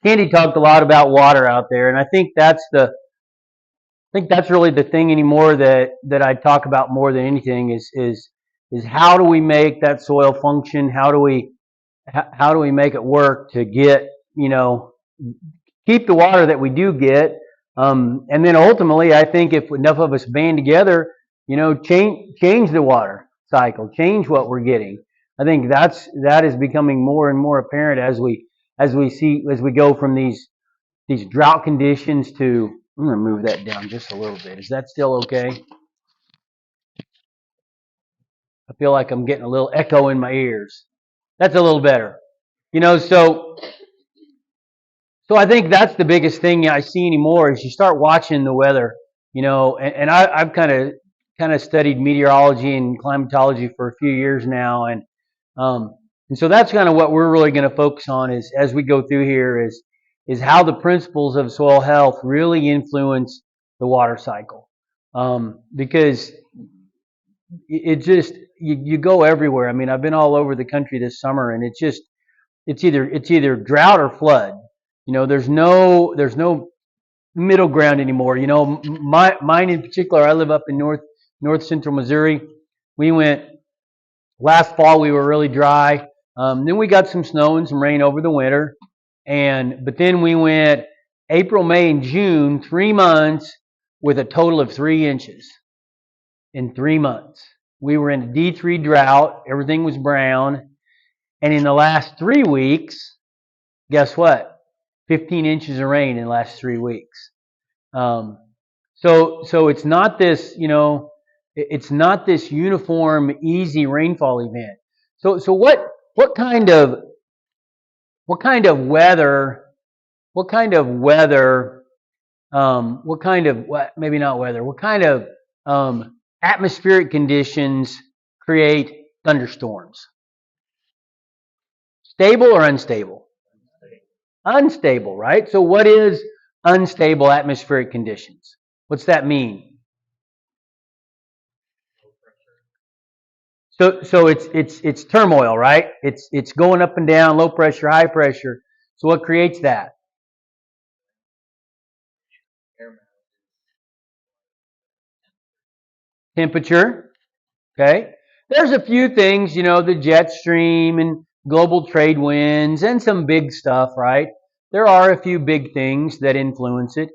Candy talked a lot about water out there, and I think that's really the thing anymore that I talk about more than anything is how do we make that soil function? How do we make it work to get, keep the water that we do get, and then ultimately, I think if enough of us band together, change the water cycle, change what we're getting. I think that is becoming more and more apparent as we go from these drought conditions to. I'm going to move that down just a little bit. Is that still okay? I feel like I'm getting a little echo in my ears. That's a little better. So I think that's the biggest thing I see anymore is you start watching the weather, and I've kind of studied meteorology and climatology for a few years now, and so that's kind of what we're really going to focus on is as we go through here is how the principles of soil health really influence the water cycle, because it just you go everywhere. I mean, I've been all over the country this summer, and it's either drought or flood. There's no middle ground anymore. Mine in particular, I live up in north central Missouri. We went last fall. We were really dry. Then we got some snow and some rain over the winter, but then we went April, May, and June, 3 months with a total of 3 inches in 3 months. We were in a D3 drought. Everything was brown, and in the last 3 weeks, guess what? 15 inches of rain in the last 3 weeks. So it's not this, it's not this uniform, easy rainfall event. So what kind of weather, maybe not weather, what kind of atmospheric conditions create thunderstorms? Stable or unstable? Unstable, right? So what is unstable atmospheric conditions? What's that mean? So it's turmoil, right? It's going up and down, low pressure, high pressure. So what creates that? Temperature. Okay. There's a few things, the jet stream and global trade winds and some big stuff, right? There are a few big things that influence it.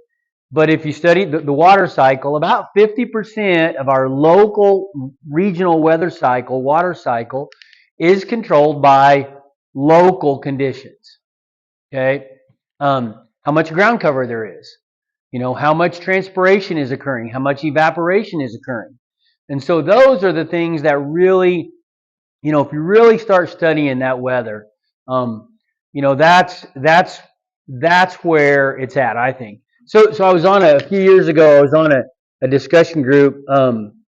But if you study the water cycle, about 50% of our local regional water cycle, is controlled by local conditions. Okay? How much ground cover there is. How much transpiration is occurring, how much evaporation is occurring. And so those are the things that really, if you really start studying that weather, that's where it's at, I think. So I was a few years ago, I was on a discussion group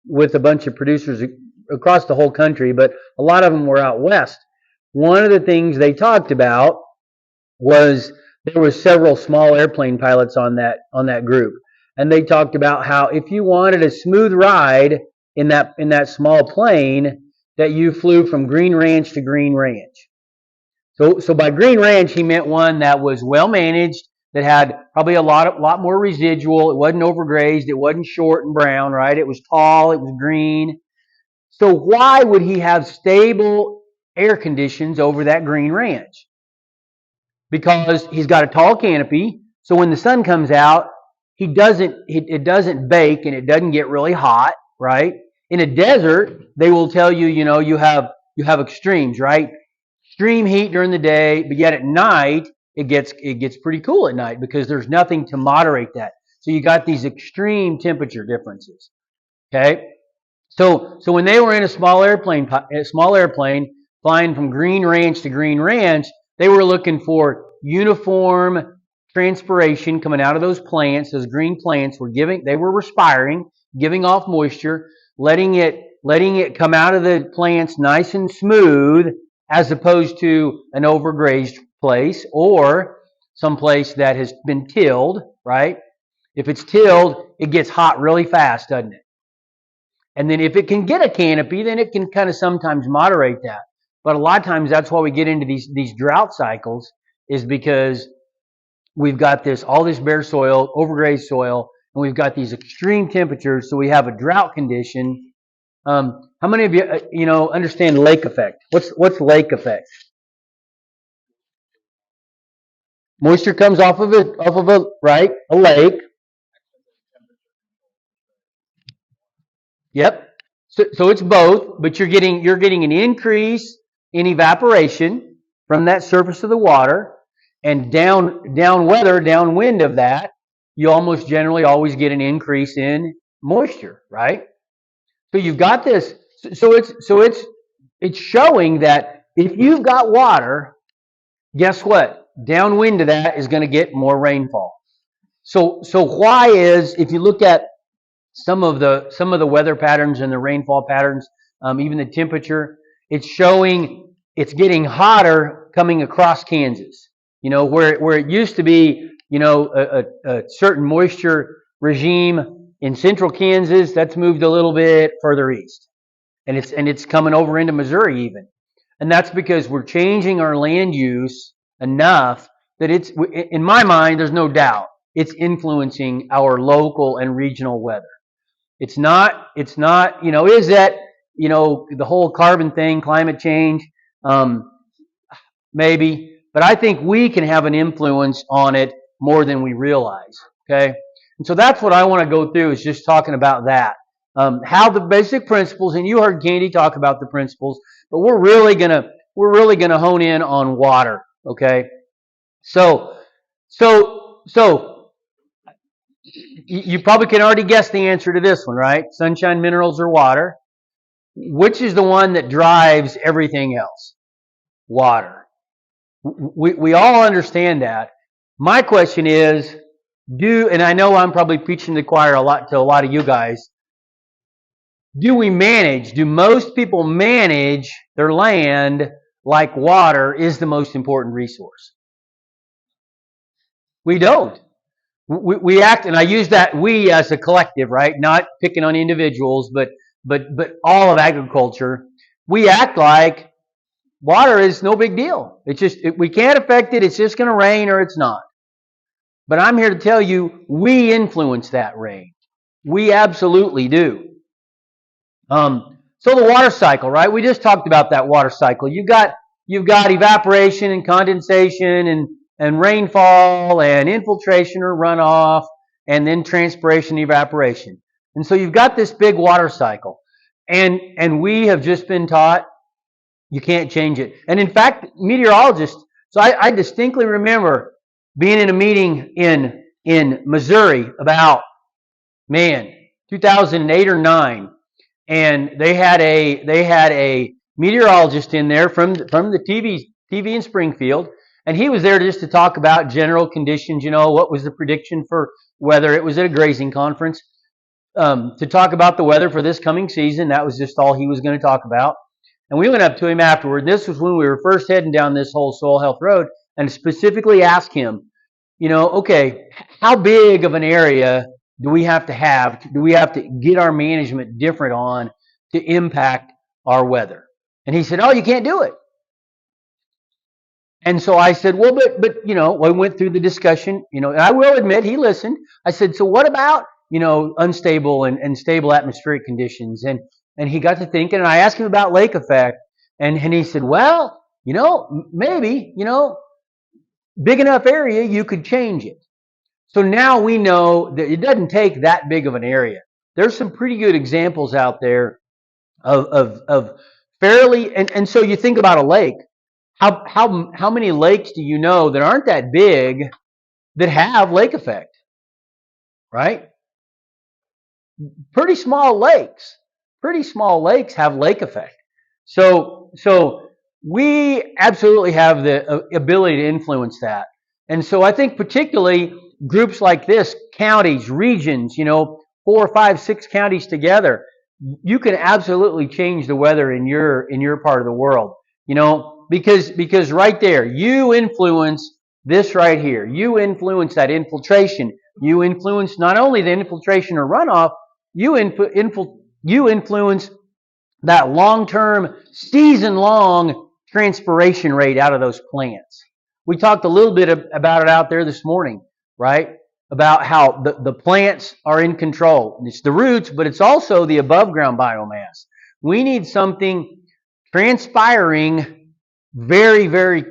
with a bunch of producers across the whole country, but a lot of them were out west. One of the things they talked about was there were several small airplane pilots on that group, and they talked about how if you wanted a smooth ride in that small plane, that you flew from Green Ranch to Green Ranch. So by Green Ranch, he meant one that was well managed, that had probably a lot more residual. It wasn't overgrazed. It wasn't short and brown, right? It was tall. It was green. So why would he have stable air conditions over that Green Ranch? Because he's got a tall canopy. So when the sun comes out, it doesn't bake and it doesn't get really hot, right? In a desert, they will tell you, you have extremes, right? Extreme heat during the day, but yet at night it gets pretty cool at night because there's nothing to moderate that. So you got these extreme temperature differences. Okay, so when they were in a small airplane flying from Green Ranch to Green Ranch, they were looking for uniform transpiration coming out of those plants. Those green plants they were respiring, giving off moisture, letting it come out of the plants nice and smooth, as opposed to an overgrazed place or some place that has been tilled, right? If it's tilled, it gets hot really fast, doesn't it? And then if it can get a canopy, then it can kind of sometimes moderate that. But a lot of times that's why we get into these drought cycles, is because we've got all this bare soil, overgrazed soil, and we've got these extreme temperatures, so we have a drought condition. How many of you, understand lake effect? What's lake effect? Moisture comes off of a right, a lake. Yep. So it's both, but you're getting an increase in evaporation from that surface of the water, and downwind of that, you almost generally always get an increase in moisture, right? So you've got this. So it's showing that if you've got water, guess what? Downwind of that is going to get more rainfall. So why is, if you look at some of the weather patterns and the rainfall patterns, even the temperature, it's showing it's getting hotter coming across Kansas. Where it used to be, a certain moisture regime in central Kansas, that's moved a little bit further east, and it's coming over into Missouri even, and that's because we're changing our land use enough that it's, in my mind, there's no doubt it's influencing our local and regional weather. It's not, is that, the whole carbon thing, climate change? Um, Maybe. But I think we can have an influence on it more than we realize. Okay? And so that's what I want to go through, is just talking about that. How the basic principles, and you heard Candy talk about the principles, but we're really gonna hone in on water. Okay? So so you probably can already guess the answer to this one, right? Sunshine, minerals, or water. Which is the one that drives everything else? Water. We all understand that. My question is, and I know I'm probably preaching to the choir to a lot of you guys, do most people manage their land like water is the most important resource? We don't. We act, and I use that we as a collective, right? Not picking on individuals, but all of agriculture. We act like water is no big deal. It's just we can't affect it. It's just going to rain or it's not. But I'm here to tell you, we influence that rain. We absolutely do. So the water cycle, right? We just talked about that water cycle. You've got evaporation and condensation and rainfall and infiltration or runoff, and then transpiration and evaporation. And so you've got this big water cycle. And we have just been taught you can't change it. And in fact, meteorologists, so I distinctly remember being in a meeting in Missouri about, 2008 or 9, and they had a meteorologist in there from the TV in Springfield, and he was there just to talk about general conditions. What was the prediction for weather? It was at a grazing conference, to talk about the weather for this coming season. That was just all he was going to talk about. And we went up to him afterward. This was when we were first heading down this whole soil health road, and specifically asked him, okay, how big of an area do we have to have? Do we have to get our management different on to impact our weather? And he said, oh, you can't do it. And so I said, well, but we went through the discussion, and I will admit he listened. I said, so what about, unstable and stable atmospheric conditions? And he got to thinking, and I asked him about lake effect, and he said, well, maybe, big enough area, you could change it. So now we know that it doesn't take that big of an area. There's some pretty good examples out there of fairly, and so you think about a lake. How many lakes do you know that aren't that big that have lake effect? Right? Pretty small lakes. Pretty small lakes have lake effect. So we absolutely have the ability to influence that. And so I think particularly groups like this, counties, regions, 4, 5, 6 counties together, you can absolutely change the weather in your part of the world. Because right there, you influence this right here. You influence that infiltration. You influence not only the infiltration or runoff, you influence that long-term, season-long transpiration rate out of those plants. We talked a little bit about it out there this morning, right? About how the plants are in control. It's the roots, but it's also the above ground biomass. We need something transpiring very, very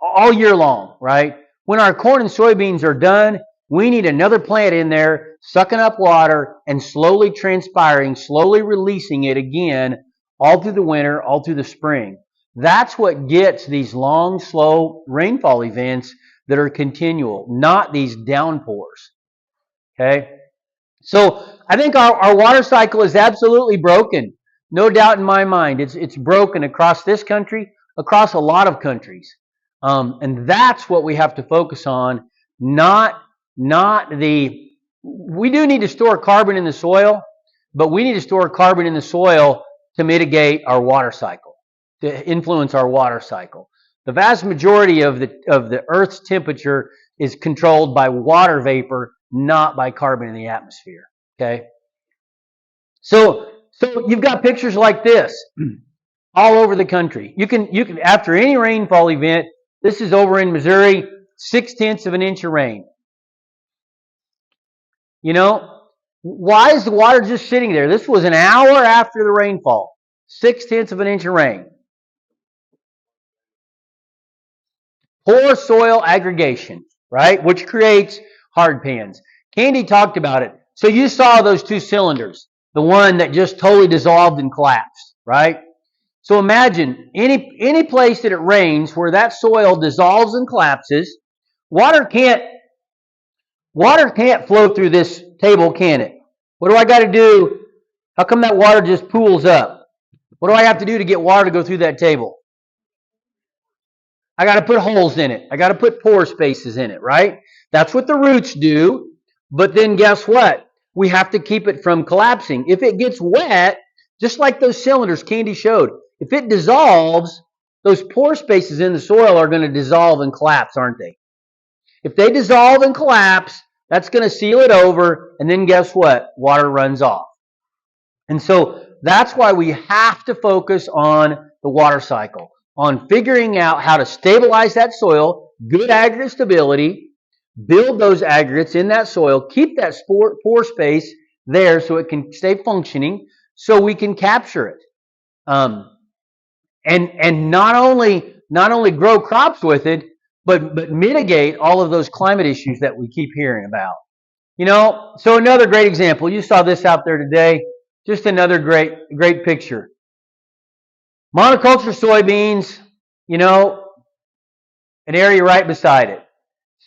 all year long, right? When our corn and soybeans are done, we need another plant in there sucking up water and slowly transpiring, slowly releasing it again all through the winter, all through the spring. That's what gets these long, slow rainfall events that are continual, not these downpours. Okay? So I think our water cycle is absolutely broken. No doubt in my mind. It's broken across this country, across a lot of countries. And that's what we have to focus on, not the... We do need to store carbon in the soil, but we need to store carbon in the soil to mitigate our water cycle, to influence our water cycle. The vast majority of the Earth's temperature is controlled by water vapor, not by carbon in the atmosphere. Okay? So you've got pictures like this all over the country. You can after any rainfall event, this is over in Missouri, 0.6 of an inch of rain. You know, why is the water just sitting there? This was an hour after the rainfall. 0.6 of an inch of rain. Poor soil aggregation, right? Which creates hard pans. Candy talked about it. So you saw those two cylinders. The one that just totally dissolved and collapsed, right? So imagine any place that it rains where that soil dissolves and collapses, water can't flow through this table, can it? What do I got to do? How come that water just pools up? What do I have to do to get water to go through that table? I got to put holes in it. I got to put pore spaces in it, right? That's what the roots do. But then guess what? We have to keep it from collapsing. If it gets wet, just like those cylinders Candy showed, if it dissolves, those pore spaces in the soil are going to dissolve and collapse, aren't they? If they dissolve and collapse, that's going to seal it over, and then guess what? Water runs off. And so that's why we have to focus on the water cycle, on figuring out how to stabilize that soil, good aggregate stability, build those aggregates in that soil, keep that pore space there so it can stay functioning, so we can capture it. And not only grow crops with it, but mitigate all of those climate issues that we keep hearing about. You know, so another great example. You saw this out there today. Just another great picture. Monoculture soybeans, you know, an area right beside it.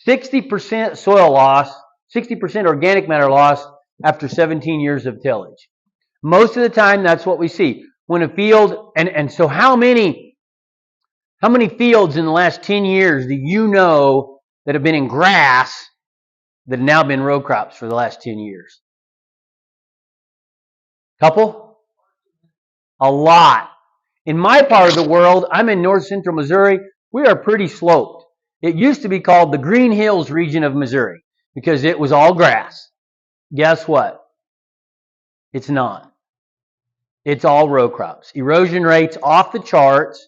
60% soil loss, 60% organic matter loss after 17 years of tillage. Most of the time, that's what we see. When a field, and so how many fields in the last 10 years do you know that have been in grass that have now been row crops for the last 10 years? Couple? A lot. In my part of the world, I'm in north central Missouri, we are pretty sloped. It used to be called the Green Hills region of Missouri because it was all grass. Guess what? It's not. It's all row crops. Erosion rates off the charts.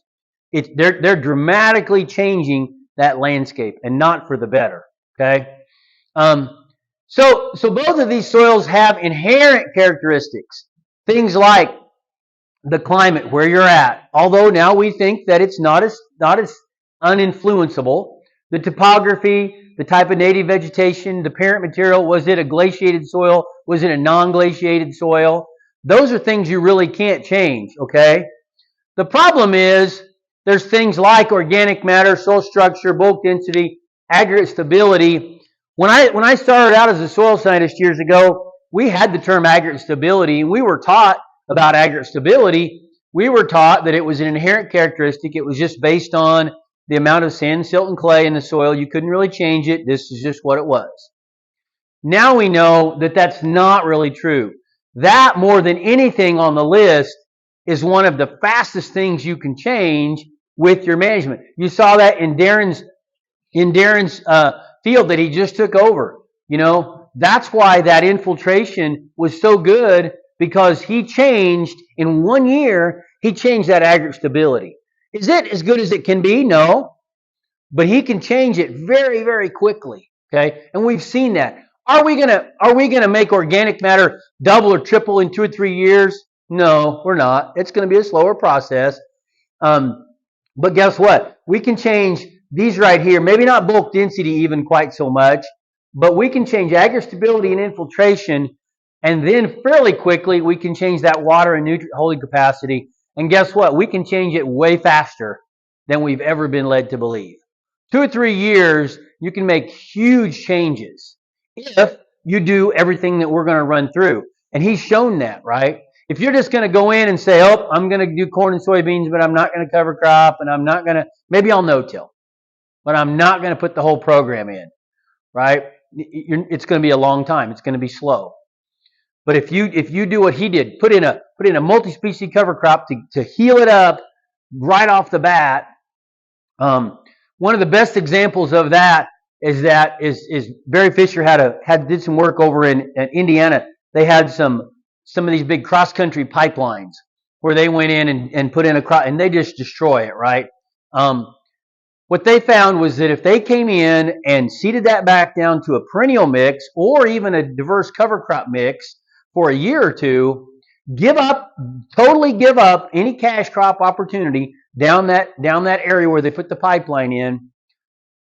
They're dramatically changing that landscape, and not for the better. Okay? So both of these soils have inherent characteristics. Things like the climate where you're at. Although now we think that it's not as uninfluenceable. The topography, the type of native vegetation, the parent material, was it a glaciated soil? Was it a non-glaciated soil? Those are things you really can't change, okay? The problem is there's things like organic matter, soil structure, bulk density, aggregate stability. When I started out as a soil scientist years ago, we had the term aggregate stability, and we were taught about aggregate stability. We were taught that it was an inherent characteristic. It was just based on the amount of sand, silt, and clay in the soil. You couldn't really change it. This is just what it was. Now we know that that's not really true. That, more than anything on the list, is one of the fastest things you can change with your management. You saw that in Darren's field that he just took over. You know, that's why that infiltration was so good, because he changed in 1 year. He changed that aggregate stability. Is it as good as it can be? No. but he can change it very, very quickly. Okay, and we've seen that. Are we gonna make organic matter double or triple in 2 or 3 years? No, we're not. It's going to be a slower process. Um, but guess what? We can change these right here. Maybe not bulk density even quite so much, but we can change aggregate stability and infiltration, and then fairly quickly we can change that water and nutrient holding capacity. And guess what? We can change it way faster than we've ever been led to believe. 2 or 3 years, you can make huge changes if you do everything that we're going to run through. And he's shown that, right? If you're just going to go in and say, oh, I'm going to do corn and soybeans, but I'm not going to cover crop, and I'm not going to, maybe I'll no-till, but I'm not going to put the whole program in, right? It's going to be a long time. It's going to be slow. But if you do what he did, put in a multi-species cover crop to heal it up right off the bat. One of the best examples of that is Barry Fisher did some work over in Indiana. They had some of these big cross country pipelines where they went in and put in a crop, and they just destroy it, right? What they found was that if they came in and seeded that back down to a perennial mix or even a diverse cover crop mix for a year or two, totally give up any cash crop opportunity down that area where they put the pipeline in,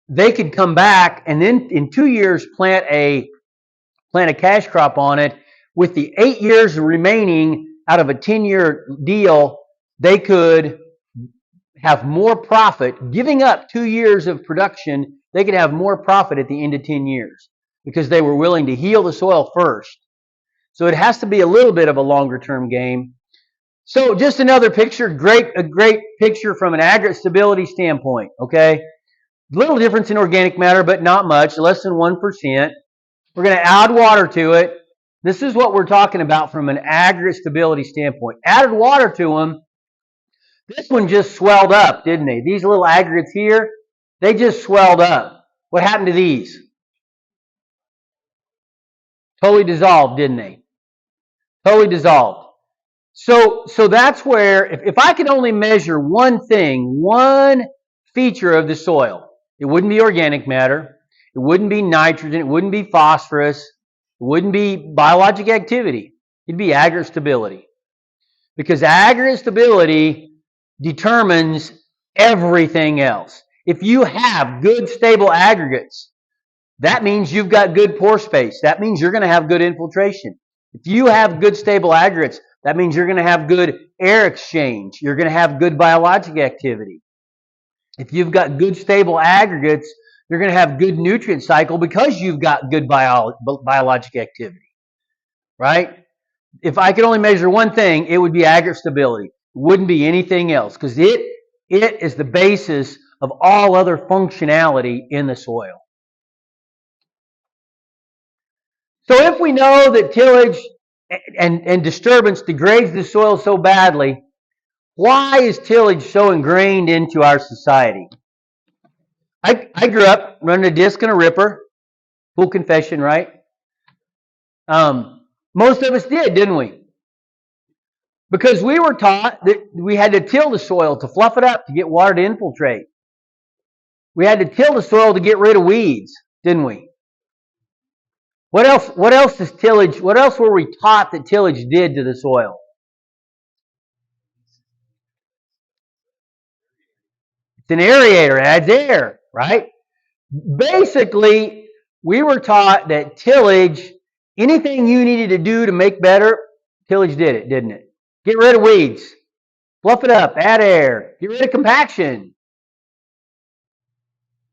they could come back and then in 2 years plant a cash crop on it. With the 8 years remaining out of a 10-year deal, they could have more profit. Giving up 2 years of production, they could have more profit at the end of 10 years because they were willing to heal the soil first. So it has to be a little bit of a longer term game. So just another picture, a great picture from an aggregate stability standpoint, okay? Little difference in organic matter, but not much, less than 1%. We're going to add water to it. This is what we're talking about from an aggregate stability standpoint. Added water to them. This one just swelled up, didn't they? These little aggregates here, they just swelled up. What happened to these? Totally dissolved, didn't they? Totally dissolved. So that's where, if I could only measure one thing, one feature of the soil, it wouldn't be organic matter, it wouldn't be nitrogen, it wouldn't be phosphorus, it wouldn't be biologic activity, it'd be aggregate stability. Because aggregate stability determines everything else. If you have good, stable aggregates, that means you've got good pore space. That means you're going to have good infiltration. If you have good, stable aggregates, that means you're going to have good air exchange. You're going to have good biologic activity. If you've got good, stable aggregates, you're going to have good nutrient cycle because you've got good biologic activity, right? If I could only measure one thing, it would be aggregate stability. It wouldn't be anything else because it is the basis of all other functionality in the soil. So if we know that tillage and disturbance degrades the soil so badly, why is tillage so ingrained into our society? I grew up running a disc and a ripper. Full confession, right? Most of us did, didn't we? Because we were taught that we had to till the soil to fluff it up to get water to infiltrate. We had to till the soil to get rid of weeds, didn't we? What else does tillage, what else were we taught that tillage did to the soil? It's an aerator, it adds air, right? Basically, we were taught that tillage, anything you needed to do to make better, tillage did it, didn't it? Get rid of weeds, fluff it up, add air, get rid of compaction.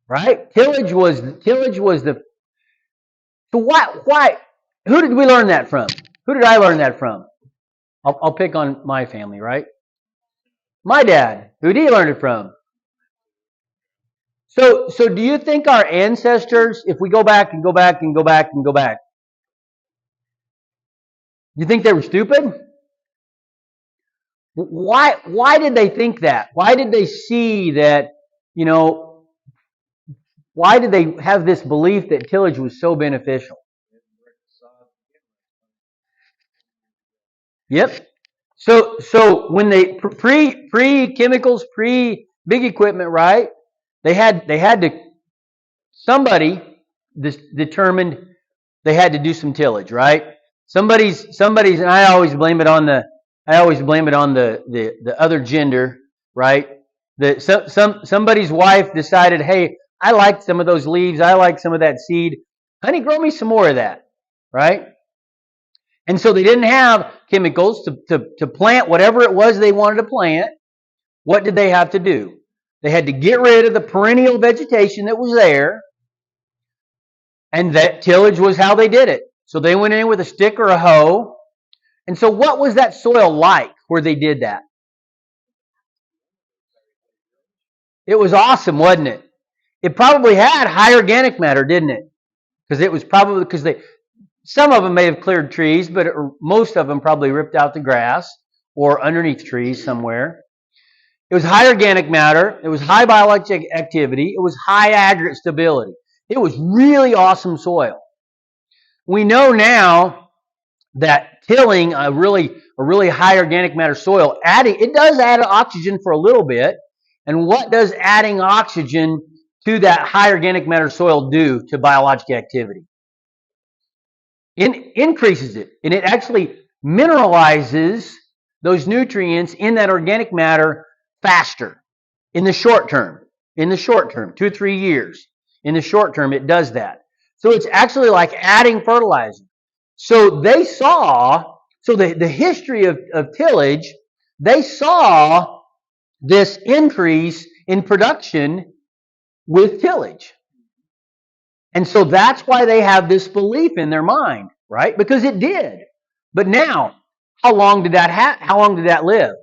Right? Tillage was the. So why? Who did we learn that from? Who did I learn that from? I'll pick on my family, right? My dad. Who did he learn it from? So do you think our ancestors, if we go back and go back and go back and go back, you think they were stupid? Why did they think that? Why did they see that, why did they have this belief that tillage was so beneficial? Yep. So when they pre chemicals, pre big equipment, right? They had to, somebody determined they had to do some tillage, right? Somebody's, and I always blame it on the other gender, right? Somebody's wife decided, hey, I like some of those leaves, I like some of that seed. Honey, grow me some more of that, right? And so they didn't have chemicals to plant whatever it was they wanted to plant. What did they have to do? They had to get rid of the perennial vegetation that was there, and that tillage was how they did it. So they went in with a stick or a hoe. And so what was that soil like where they did that? It was awesome, wasn't it? It probably had high organic matter, didn't it? Because it was probably, because some of them may have cleared trees, but most of them probably ripped out the grass or underneath trees somewhere. It was high organic matter. It was high biological activity. It was high aggregate stability. It was really awesome soil. We know now that tilling a really high organic matter soil, it does add oxygen for a little bit. And what does adding oxygen to that high organic matter soil do to biological activity? It increases it, and it actually mineralizes those nutrients in that organic matter faster in the short term. In the short term, 2 or 3 years. In the short term, it does that. So it's actually like adding fertilizer. So they saw, the history of tillage, they saw this increase in production with tillage. And so that's why they have this belief in their mind, right? Because it did. But now, how long did that live?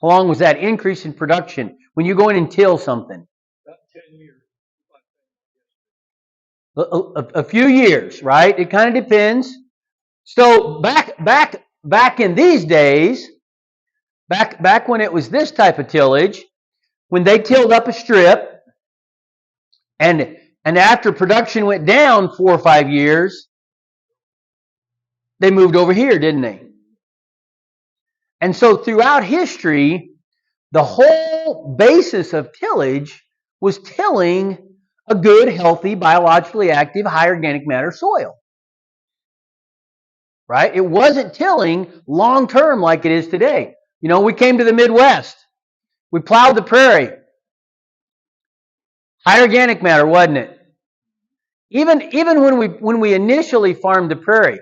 How long was that increase in production when you go in and till something? About 10 years. A few years, right? It kind of depends. So back in these days, back when it was this type of tillage, when they tilled up a strip, and after production went down 4 or 5 years, they moved over here, didn't they? And so throughout history, the whole basis of tillage was tilling a good, healthy, biologically active, high organic matter soil. Right? It wasn't tilling long term like it is today. You know, we came to the Midwest. We plowed the prairie. High organic matter, wasn't it? Even when we initially farmed the prairie,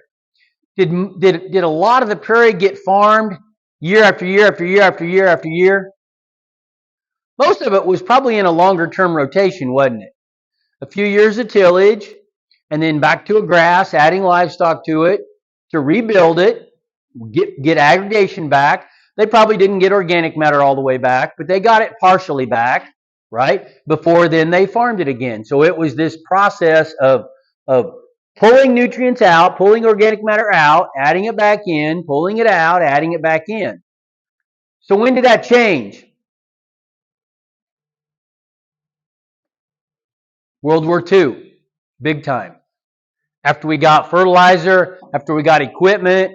did a lot of the prairie get farmed year after year after year after year after year? Most of it was probably in a longer term rotation, wasn't it? A few years of tillage, and then back to a grass, adding livestock to it to rebuild it, get aggregation back. They probably didn't get organic matter all the way back, but they got it partially back, right? Before then they farmed it again. So it was this process of pulling nutrients out, pulling organic matter out, adding it back in, pulling it out, adding it back in. So when did that change? World War II, big time. After we got fertilizer, after we got equipment,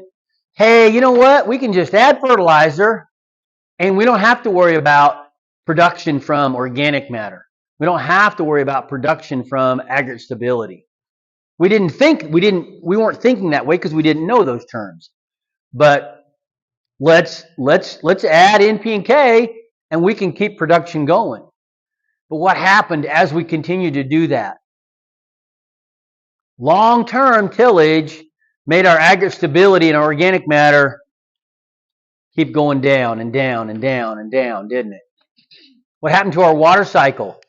hey, you know what? We can just add fertilizer and we don't have to worry about production from organic matter. We don't have to worry about production from aggregate stability. We weren't thinking that way because we didn't know those terms. But let's add NP and K and we can keep production going. But what happened as we continued to do that? Long-term tillage made our aggregate stability and our organic matter keep going down and down and down and down, didn't it? What happened to our water cycle?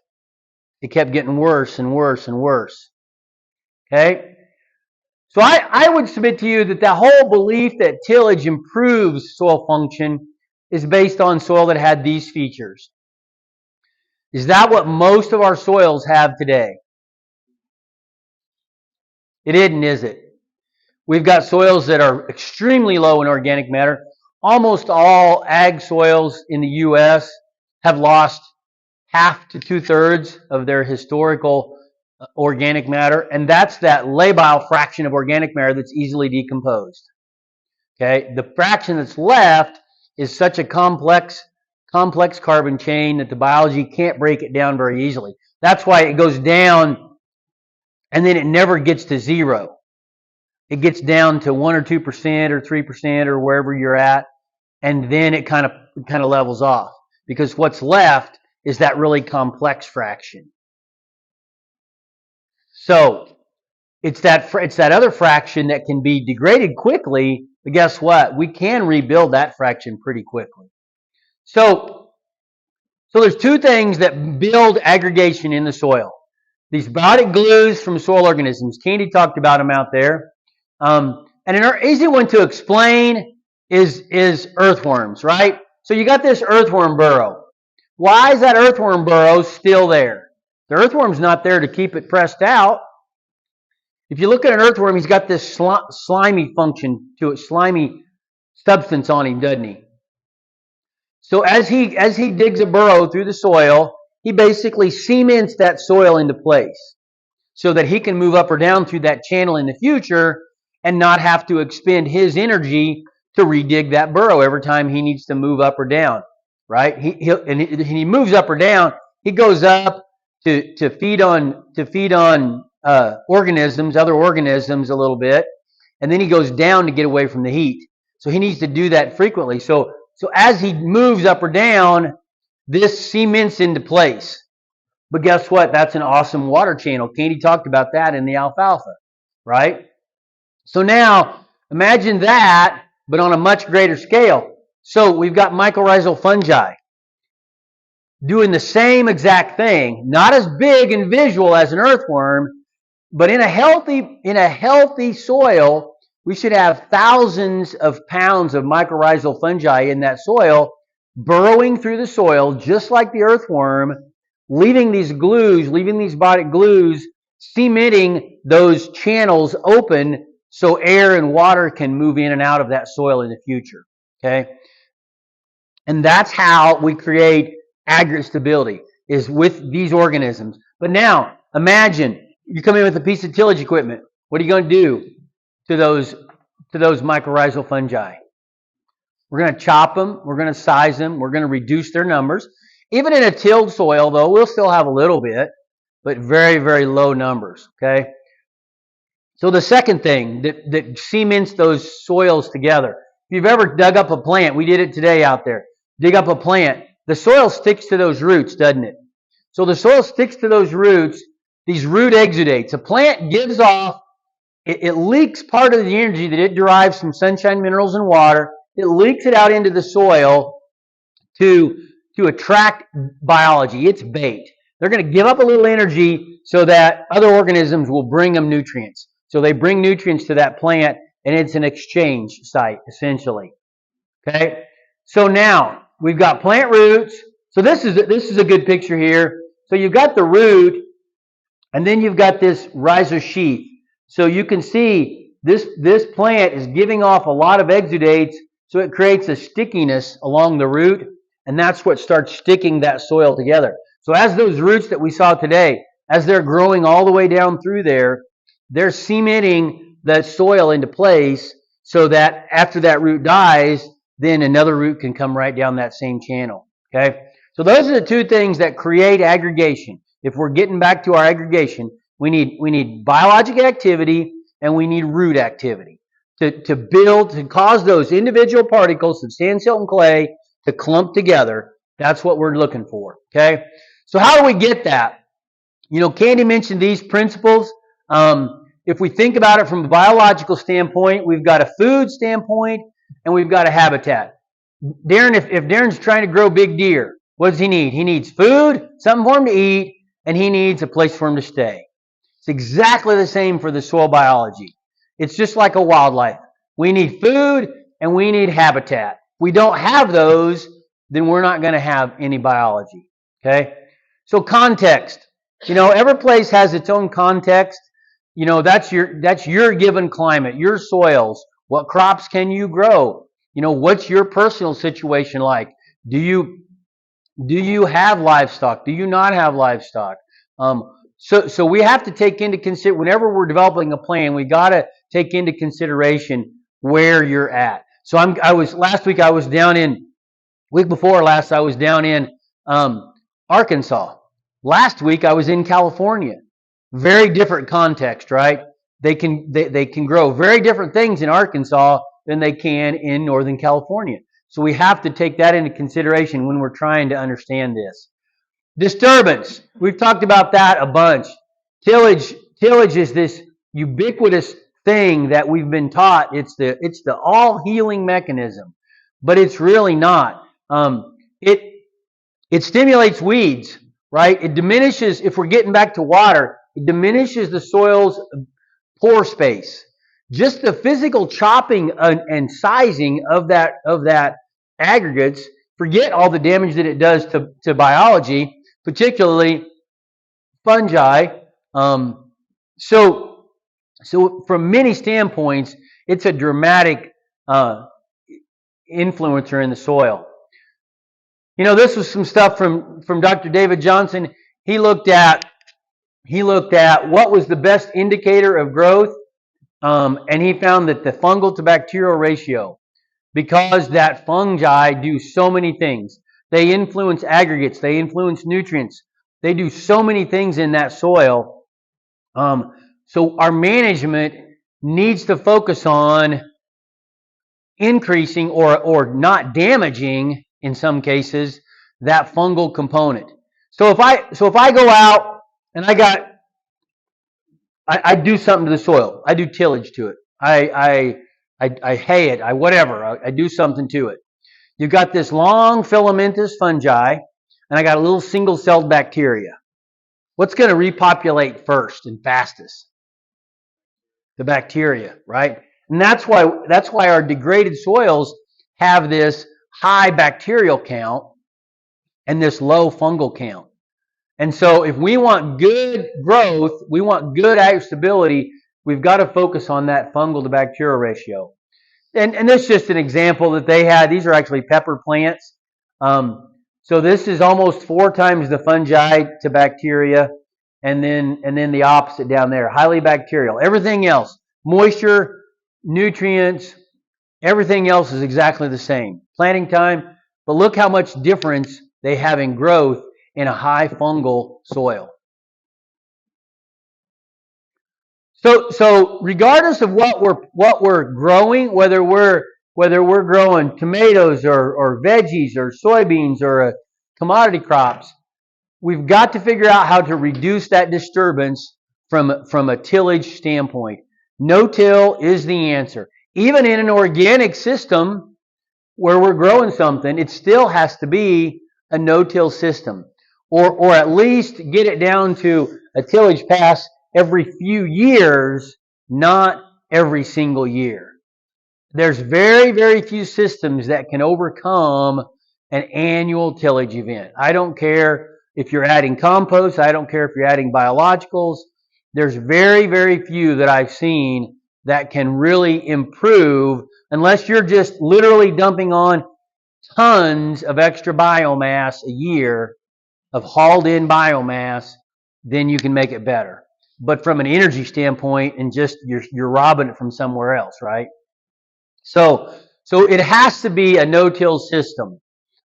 It kept getting worse and worse and worse. Okay? So I would submit to you that the whole belief that tillage improves soil function is based on soil that had these features. Is that what most of our soils have today? It isn't, is it? We've got soils that are extremely low in organic matter. Almost all ag soils in the U.S. have lost half to 2/3 of their historical organic matter, and that's that labile fraction of organic matter that's easily decomposed. Okay, the fraction that's left is such a complex complex carbon chain that the biology can't break it down very easily. That's why it goes down and then it never gets to zero. It gets down to 1 or 2% or 3% or wherever you're at, and then it kind of levels off, because what's left is that really complex fraction. So it's that other fraction that can be degraded quickly, but guess what? We can rebuild that fraction pretty quickly. So there's two things that build aggregation in the soil. These biotic glues from soil organisms. Candy talked about them out there. And an easy one to explain is earthworms, right? So you got this earthworm burrow. Why is that earthworm burrow still there? The earthworm's not there to keep it pressed out. If you look at an earthworm, he's got this slimy function to it, slimy substance on him, doesn't he? So as he digs a burrow through the soil, he basically cements that soil into place so that he can move up or down through that channel in the future and not have to expend his energy to redig that burrow every time he needs to move up or down, right? He moves up or down. He goes up to feed on organisms, other organisms a little bit, and then he goes down to get away from the heat. So he needs to do that frequently. So as he moves up or down, this cements into place. But guess what? That's an awesome water channel. Candy talked about that in the alfalfa, right? So now, imagine that, but on a much greater scale. So we've got mycorrhizal fungi doing the same exact thing, not as big and visual as an earthworm, but in a healthy soil, we should have thousands of pounds of mycorrhizal fungi in that soil, burrowing through the soil just like the earthworm, leaving these biotic glues, cementing those channels open so air and water can move in and out of that soil in the future. Okay? And that's how we create aggregate stability, is with these organisms. But now, imagine you come in with a piece of tillage equipment. What are you going to do to those mycorrhizal fungi? We're going to chop them. We're going to size them. We're going to reduce their numbers. Even in a tilled soil, though, we'll still have a little bit, but very, very low numbers. Okay. So the second thing that cements those soils together. If you've ever dug up a plant, we did it today out there. Dig up a plant. The soil sticks to those roots, doesn't it? So the soil sticks to those roots. These root exudates. A plant gives off, it leaks part of the energy that it derives from sunshine, minerals, and water. It leaks it out into the soil to attract biology. It's bait. They're going to give up a little energy so that other organisms will bring them nutrients. So they bring nutrients to that plant, and it's an exchange site, essentially. Okay? So now, we've got plant roots. So this is a good picture here. So you've got the root, and then you've got this rhizosheath. So you can see this plant is giving off a lot of exudates, so it creates a stickiness along the root, and that's what starts sticking that soil together. So as those roots that we saw today, as they're growing all the way down through there, they're cementing the soil into place so that after that root dies, then another root can come right down that same channel. Okay? So those are the two things that create aggregation. If we're getting back to our aggregation, we need biologic activity and we need root activity to cause those individual particles of sand, silt, and clay to clump together. That's what we're looking for. Okay? So how do we get that? Candy mentioned these principles. If we think about it from a biological standpoint, we've got a food standpoint and we've got a habitat. Darren, if Darren's trying to grow big deer, what does he need? He needs food, something for him to eat, and he needs a place for him to stay. It's exactly the same for the soil biology. It's just like a wildlife. We need food and we need habitat. If we don't have those, then we're not going to have any biology. Okay? So context. Every place has its own context. That's your given climate, your soils. What crops can you grow? What's your personal situation like? Do you have livestock? Do you not have livestock? So we have to take into consideration, whenever we're developing a plan, we got to take into consideration where you're at. So last week I was down in Week before last, I was down in Arkansas. Last week, I was in California. Very different context, right? They can grow very different things in Arkansas than they can in Northern California. So we have to take that into consideration when we're trying to understand this. Disturbance. We've talked about that a bunch. Tillage is this ubiquitous thing that we've been taught. It's the all healing mechanism, but it's really not. It stimulates weeds, right? It diminishes, if we're getting back to water, it diminishes the soil's pore space. Just the physical chopping and sizing of that aggregates. Forget all the damage that it does to biology, particularly fungi. So from many standpoints, it's a dramatic influencer in the soil. You know, this was some stuff from Dr. David Johnson. He looked at what was the best indicator of growth, and he found that the fungal to bacterial ratio, because that fungi do so many things. They influence aggregates. They influence nutrients. They do so many things in that soil. So our management needs to focus on increasing or not damaging, in some cases, that fungal component. So if I go out and I do something to the soil, I do tillage to it, I hay it, I do something to it. You've got this long filamentous fungi, and I got a little single-celled bacteria. What's going to repopulate first and fastest? The bacteria, right? And that's why our degraded soils have this high bacterial count and this low fungal count. And so if we want good growth, we want good ag stability, we've got to focus on that fungal to bacterial ratio. And this is just an example that they had. These are actually pepper plants. So this is almost 4 times the fungi to bacteria, and then the opposite down there, highly bacterial. Everything else, moisture, nutrients, everything else is exactly the same. Planting time, but look how much difference they have in growth in a high fungal soil. So regardless of what we're growing, whether we're growing tomatoes or veggies or soybeans or commodity crops, we've got to figure out how to reduce that disturbance from a tillage standpoint. No-till is the answer. Even in an organic system where we're growing something, it still has to be a no-till system, or at least get it down to a tillage pass every few years, not every single year. There's very, very few systems that can overcome an annual tillage event. I don't care if you're adding compost. I don't care if you're adding biologicals. There's very, very few that I've seen that can really improve unless you're just literally dumping on tons of extra biomass a year of hauled in biomass, then you can make it better. But from an energy standpoint, and just you're robbing it from somewhere else, right? So it has to be a no-till system.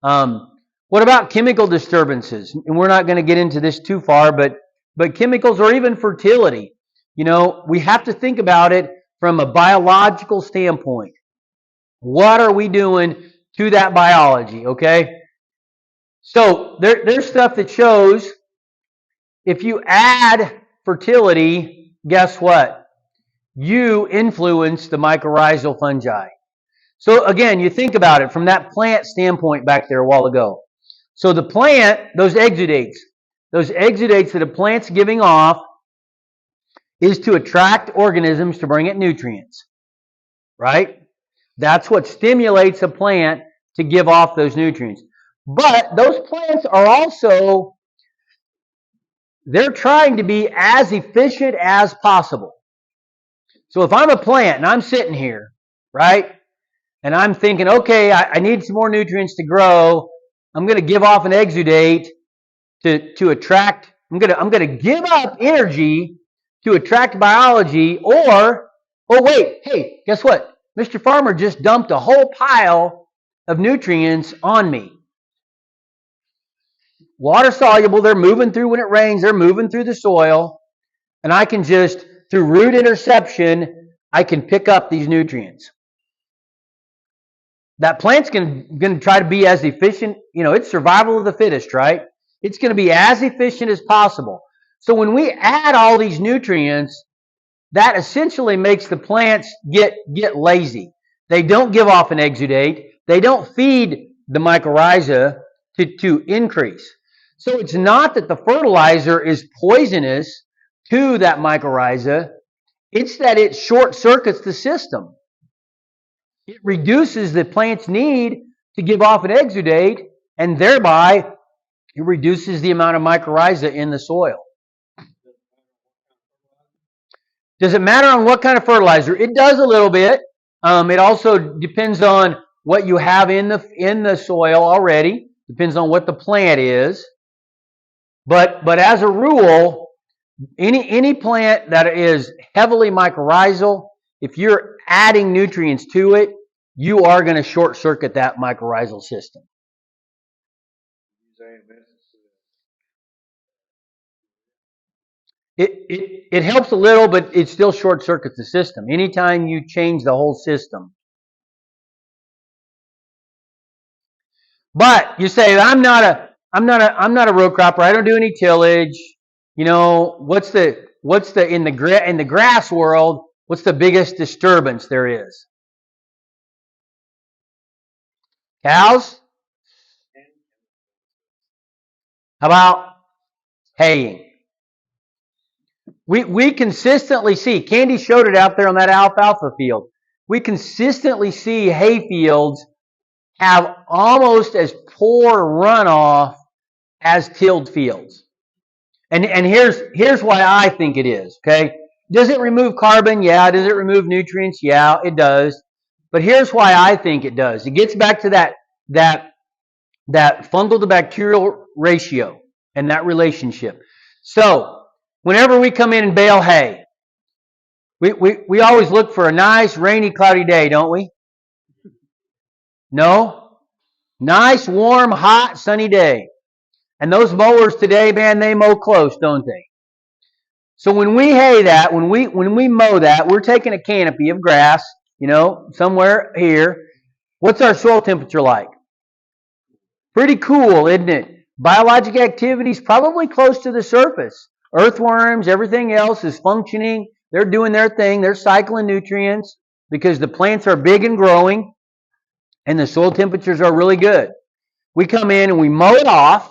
What about chemical disturbances? And we're not going to get into this too far, but chemicals or even fertility. You know, we have to think about it from a biological standpoint. What are we doing to that biology, okay? So there's stuff that shows if you add fertility, guess what? You influence the mycorrhizal fungi. So again, you think about it from that plant standpoint back there a while ago. So the plant, those exudates that a plant's giving off is to attract organisms to bring it nutrients, right? That's what stimulates a plant to give off those nutrients. But those plants are also, they're trying to be as efficient as possible. So if I'm a plant and I'm sitting here, right, and I'm thinking, okay, I need some more nutrients to grow, I'm going to give off an exudate to attract, I'm going to give up energy to attract biology, or, oh wait, hey, guess what? Mr. Farmer just dumped a whole pile of nutrients on me. Water soluble, they're moving through when it rains, they're moving through the soil, and I can just, through root interception, I can pick up these nutrients. That plant's going to try to be as efficient, it's survival of the fittest, right? It's going to be as efficient as possible. So when we add all these nutrients, that essentially makes the plants get lazy. They don't give off an exudate. They don't feed the mycorrhiza to increase. So it's not that the fertilizer is poisonous to that mycorrhiza. It's that it short circuits the system. It reduces the plant's need to give off an exudate, and thereby it reduces the amount of mycorrhiza in the soil. Does it matter on what kind of fertilizer? It does a little bit. It also depends on what you have in the soil already. Depends on what the plant is. But as a rule, any plant that is heavily mycorrhizal, if you're adding nutrients to it, you are going to short circuit that mycorrhizal system. It helps a little, but it still short circuits the system. Anytime you change the whole system. But you say, I'm not a row cropper. I don't do any tillage. What's the in the grass world? What's the biggest disturbance there is? Cows? How about haying? We consistently see, Candy showed it out there on that alfalfa field. We consistently see hay fields have almost as poor runoff as tilled fields. And here's why I think it is, okay? Does it remove carbon? Yeah. Does it remove nutrients? Yeah, it does. But here's why I think it does. It gets back to that fungal to bacterial ratio and that relationship. So, whenever we come in and bale hay, we always look for a nice, rainy, cloudy day, don't we? No? Nice, warm, hot, sunny day. And those mowers today, man, they mow close, don't they? So when we hay that, when we mow that, we're taking a canopy of grass, somewhere here. What's our soil temperature like? Pretty cool, isn't it? Biologic activity is probably close to the surface. Earthworms, everything else is functioning. They're doing their thing. They're cycling nutrients because the plants are big and growing and the soil temperatures are really good. We come in and we mow it off.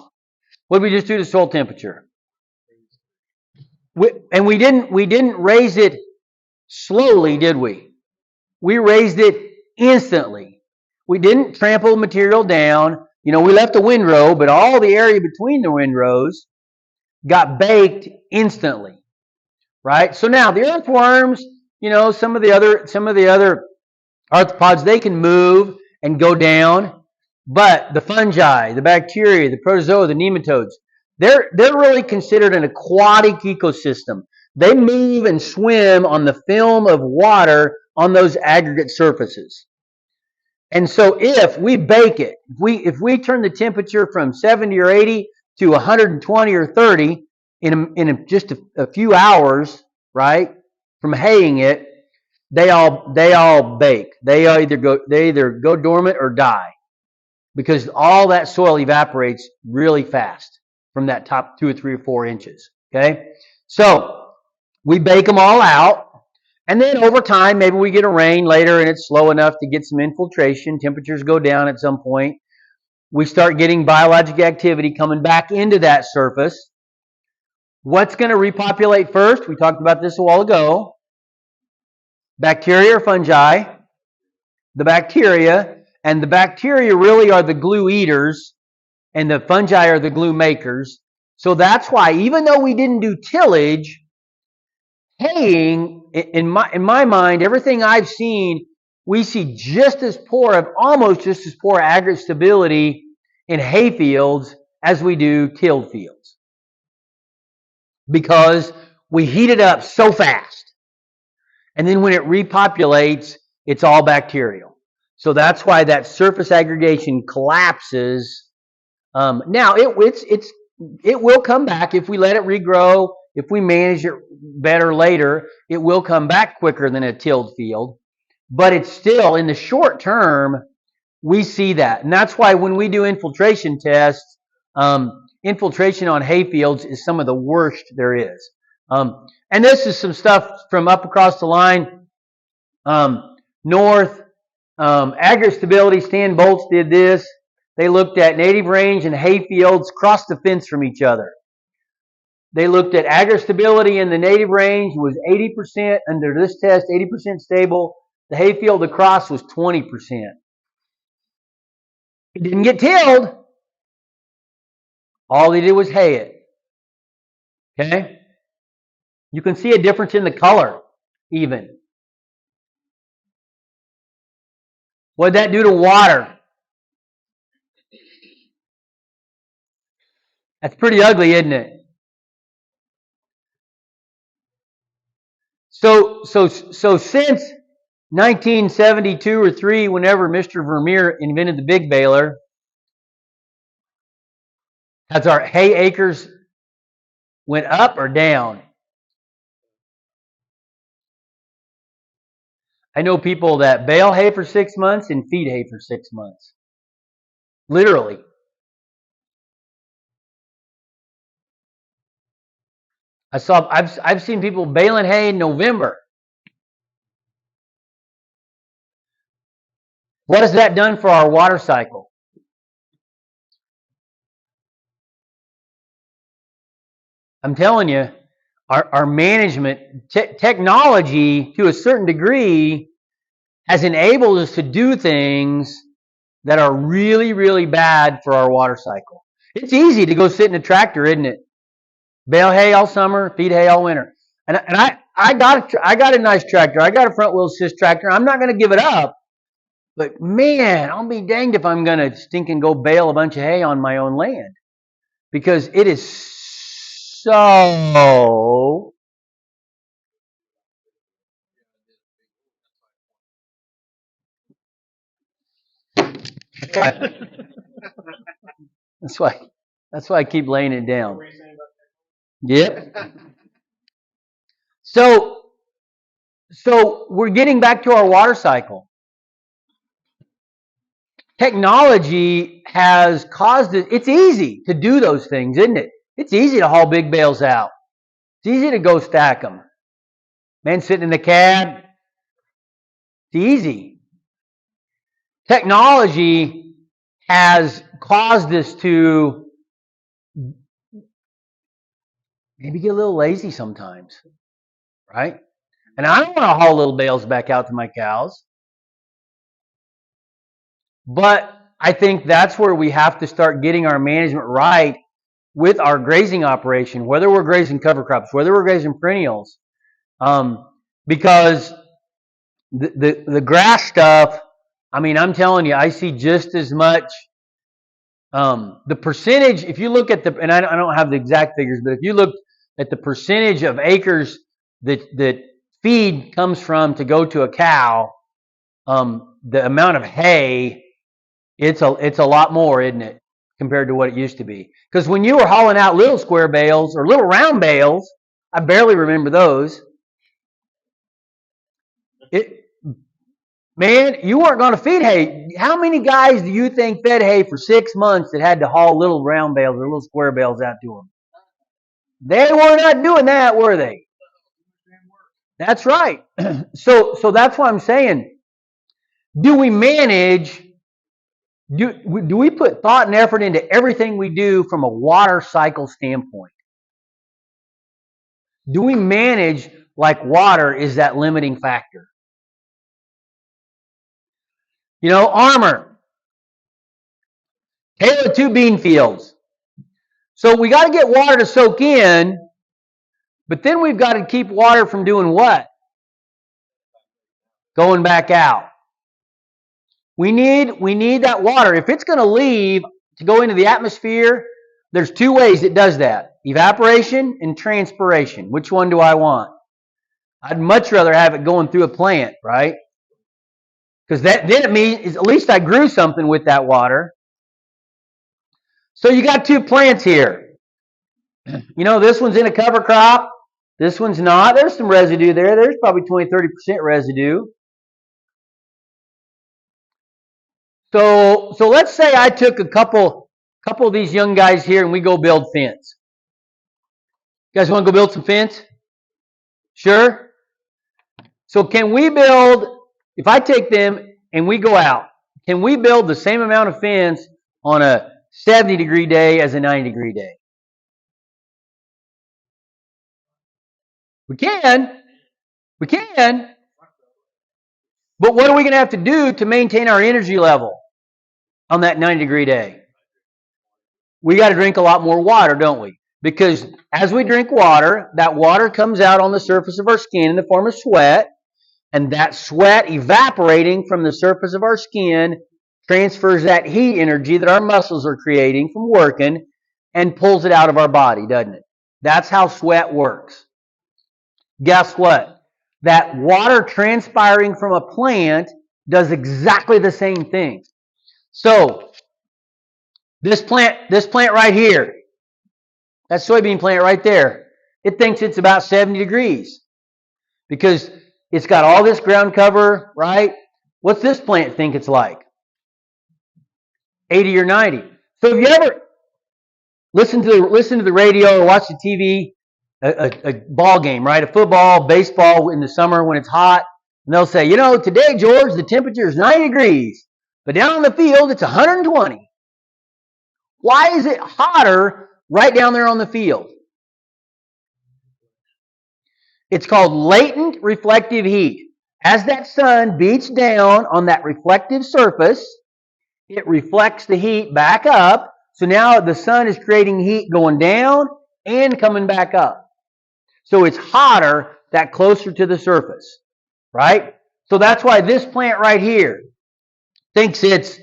What did we just do to soil temperature? We didn't raise it slowly, did we? We raised it instantly. We didn't trample material down. We left the windrow, but all the area between the windrows got baked instantly. Right? So now the earthworms, some of the other arthropods, they can move and go down, but the fungi, the bacteria, the protozoa, the nematodes, they're really considered an aquatic ecosystem. They move and swim on the film of water on those aggregate surfaces. And so if we bake it, if we turn the temperature from 70 or 80 to 120 or 30 in just a few hours, right, from haying it, they all bake. They either go dormant or die because all that soil evaporates really fast from that top 2 or 3 or 4 inches. Okay, so we bake them all out. And then over time, maybe we get a rain later and it's slow enough to get some infiltration. Temperatures go down at some point. We start getting biologic activity coming back into that surface. What's going to repopulate first? We talked about this a while ago. Bacteria or fungi? The bacteria. And the bacteria really are the glue eaters and the fungi are the glue makers. So that's why, even though we didn't do tillage, haying, in my mind, everything I've seen, we see almost just as poor aggregate stability in hay fields as we do tilled fields. Because we heat it up so fast. And then when it repopulates, it's all bacterial. So that's why that surface aggregation collapses. Now it will come back if we let it regrow. If we manage it better later, it will come back quicker than a tilled field. But it's still, in the short term, we see that. And that's why when we do infiltration tests, infiltration on hay fields is some of the worst there is. And this is some stuff from up across the line. North, aggregate stability, Stan Bolts did this. They looked at native range and hay fields across the fence from each other. They looked at aggregate stability in the native range was 80% under this test, 80% stable. The hay field across was 20%. It didn't get tilled. All they did was hay it. Okay? You can see a difference in the color, even. What did that do to water? That's pretty ugly, isn't it? So since 1972 or 3, whenever Mr. Vermeer invented the big baler, has our hay acres went up or down? I know people that bale hay for 6 months and feed hay for 6 months. Literally. I've seen people baling hay in November. What has that done for our water cycle? I'm telling you, our management technology to a certain degree has enabled us to do things that are really, really bad for our water cycle. It's easy to go sit in a tractor, isn't it? Bale hay all summer, feed hay all winter. And I got a nice tractor. I got a front wheel assist tractor. I'm not going to give it up. But man, I'll be danged if I'm going to stinking go bale a bunch of hay on my own land. Because it is so... That's why I keep laying it down. Yep. So we're getting back to our water cycle. Technology has caused it. It's easy to do those things, isn't it? It's easy to haul big bales out. It's easy to go stack them. Man sitting in the cab. It's easy. Technology has caused us to maybe get a little lazy sometimes, right? And I don't want to haul little bales back out to my cows. But I think that's where we have to start getting our management right with our grazing operation, whether we're grazing cover crops, whether we're grazing perennials. Because the grass stuff, I mean, I'm telling you, I see just as much. The percentage, if you look at and I don't have the exact figures, but if you look at the percentage of acres that feed comes from to go to a cow, the amount of hay, it's a lot more, isn't it, compared to what it used to be? Because when you were hauling out little square bales or little round bales, I barely remember those. Man, you weren't going to feed hay. How many guys do you think fed hay for 6 months that had to haul little round bales or little square bales out to them? They were not doing that, were they? That's right. So that's why I'm saying, do we manage? Do we put thought and effort into everything we do from a water cycle standpoint? Do we manage like water is that limiting factor? You know, armor. Tale of 2 bean fields. So we got to get water to soak in, but then we've got to keep water from doing what? Going back out. We need that water. If it's going to leave to go into the atmosphere, there's 2 ways it does that. Evaporation and transpiration. Which one do I want? I'd much rather have it going through a plant, right? Because then it means at least I grew something with that water. So you got two plants here. You know, this one's in a cover crop. This one's not. There's some residue there. There's probably 20-30% residue. So let's say I took a couple of these young guys here and we go build fence. You guys want to go build some fence? Sure? So can we build, if I take them and we go out, can we build the same amount of fence on a 70-degree day as a 90-degree day? We can. We can. But what are we going to have to do to maintain our energy level on that 90-degree day? We got to drink a lot more water, don't we? Because as we drink water, that water comes out on the surface of our skin in the form of sweat, and that sweat evaporating from the surface of our skin transfers that heat energy that our muscles are creating from working and pulls it out of our body, doesn't it? That's how sweat works. Guess what? That water transpiring from a plant does exactly the same thing. So, this plant right here, that soybean plant right there, it thinks it's about 70 degrees because it's got all this ground cover, right? What's this plant think it's like? 80 or 90. So if you ever listen to the radio or watch the TV, a ball game, right? A football, baseball in the summer when it's hot, and they'll say, you know, today, George, the temperature is 90 degrees, but down on the field, it's 120. Why is it hotter right down there on the field? It's called latent reflective heat. As that sun beats down on that reflective surface, it reflects the heat back up. So now the sun is creating heat going down and coming back up. So it's hotter that closer to the surface, right? So that's why this plant right here thinks it's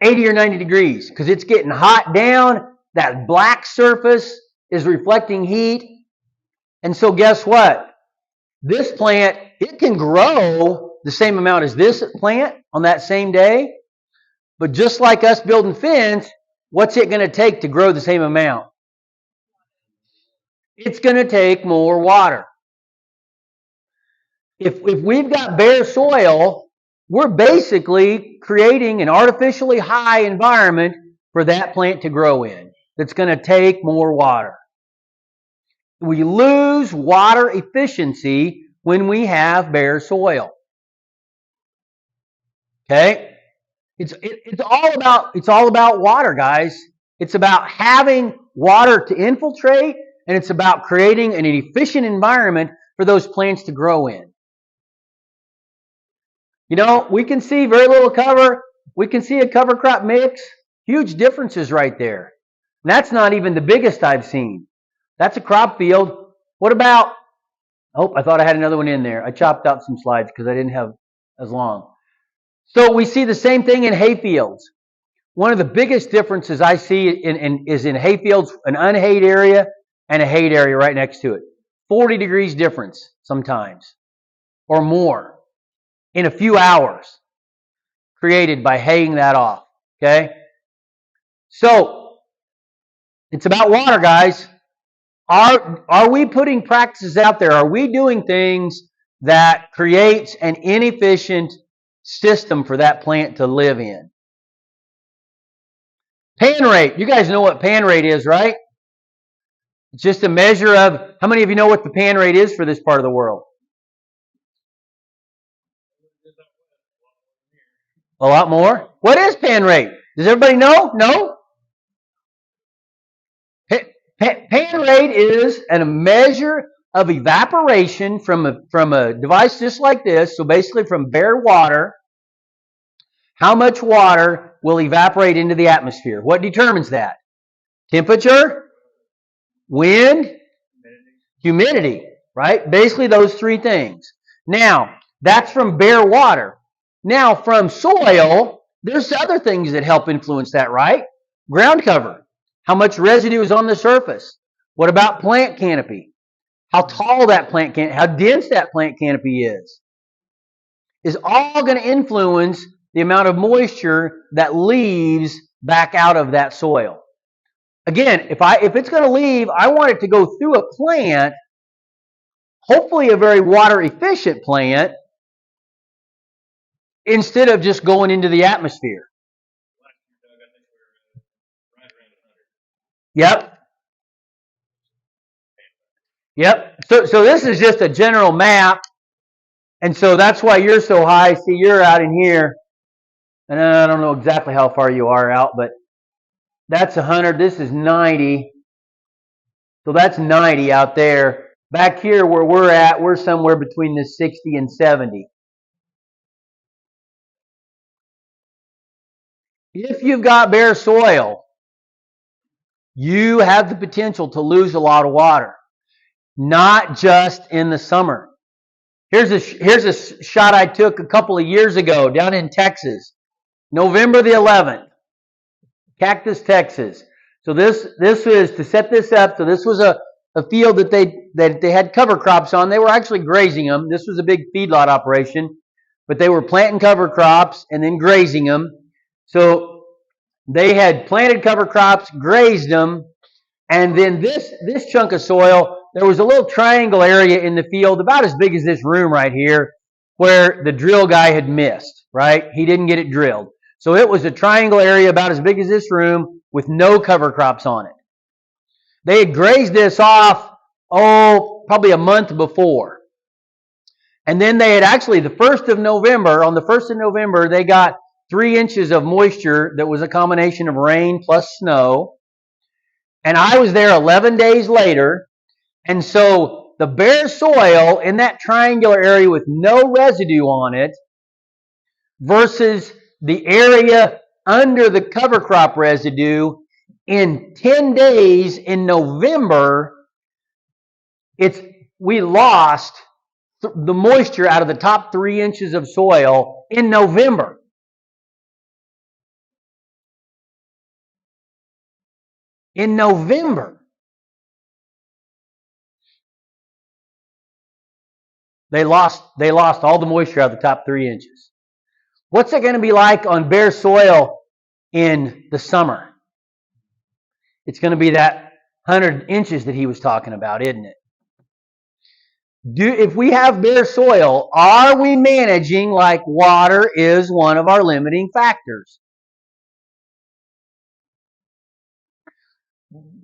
80 or 90 degrees because it's getting hot down. That black surface is reflecting heat. And so guess what? This plant, it can grow the same amount as this plant on that same day. But just like us building fence, what's it going to take to grow the same amount? It's going to take more water. If we've got bare soil, we're basically creating an artificially high environment for that plant to grow in that's going to take more water. We lose water efficiency when we have bare soil. Okay? It's all about water, guys. It's about having water to infiltrate, and it's about creating an efficient environment for those plants to grow in. You know, we can see very little cover. We can see a cover crop mix. Huge differences right there. And that's not even the biggest I've seen. That's a crop field. What about, oh, I thought I had another one in there. I chopped out some slides because I didn't have as long. So we see the same thing in hay fields. One of the biggest differences I see is in hay fields, an unhayed area and a hayed area right next to it. 40 degrees difference sometimes, or more, in a few hours, created by haying that off. Okay? So, it's about water, guys. Are we putting practices out there? Are we doing things that creates an inefficient system for that plant to live in? Pan rate. You guys know what pan rate is, right? It's just a measure of, how many of you know what the pan rate is for this part of the world? A lot more. What is pan rate? Does everybody know? No? Pan rate is a measure of evaporation from a device just like this. So basically from bare water, how much water will evaporate into the atmosphere? What determines that? Temperature, wind, humidity, right? Basically those three things. Now, that's from bare water. Now, from soil, there's other things that help influence that, right? Ground cover. How much residue is on the surface? What about plant canopy? How tall that plant canopy, how dense that plant canopy is. is all going to influence the amount of moisture that leaves back out of that soil. Again, if it's going to leave, I want it to go through a plant, hopefully a very water efficient plant, instead of just going into the atmosphere. Yep. Yep. So this is just a general map, and so that's why you're so high. See, you're out in here, and I don't know exactly how far you are out, but that's 100. This is 90. So that's 90 out there. Back here where we're at, we're somewhere between the 60 and 70. If you've got bare soil, you have the potential to lose a lot of water, not just in the summer. Here's a shot I took a couple of years ago down in Texas, November the 11th, Cactus, Texas. So this was to set this up. So this was a field that they had cover crops on. They were actually grazing them. This was a big feedlot operation, but they were planting cover crops and then grazing them. So they had planted cover crops, grazed them, and then this chunk of soil, there was a little triangle area in the field about as big as this room right here where the drill guy had missed, right? He didn't get it drilled. So it was a triangle area about as big as this room with no cover crops on it. They had grazed this off, probably a month before. And then they had actually, on the 1st of November, they got 3 inches of moisture that was a combination of rain plus snow. And I was there 11 days later. And so the bare soil in that triangular area with no residue on it versus the area under the cover crop residue, in 10 days in November, we lost the moisture out of the top 3 inches of soil in November. In November. They lost all the moisture out of the top 3 inches. What's it going to be like on bare soil in the summer? It's going to be that 100 inches that he was talking about, isn't it? If we have bare soil, are we managing like water is one of our limiting factors?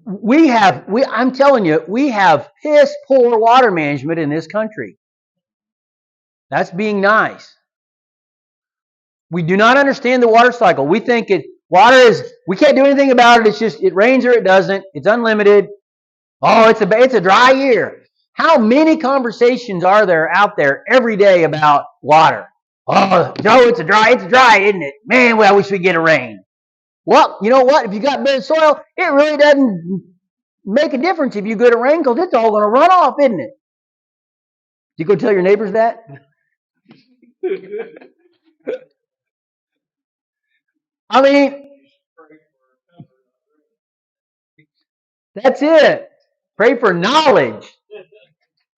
I'm telling you, we have piss poor water management in this country. That's being nice. We do not understand the water cycle. We think we can't do anything about it. It's just, it rains or it doesn't. It's unlimited. Oh, it's a dry year. How many conversations are there out there every day about water? Oh, no, it's dry, isn't it? Man, well, I wish we'd get a rain. Well, you know what? If you got bare soil, it really doesn't make a difference if you get a rain because it's all going to run off, isn't it? You go tell your neighbors that? I mean, that's it. Pray for knowledge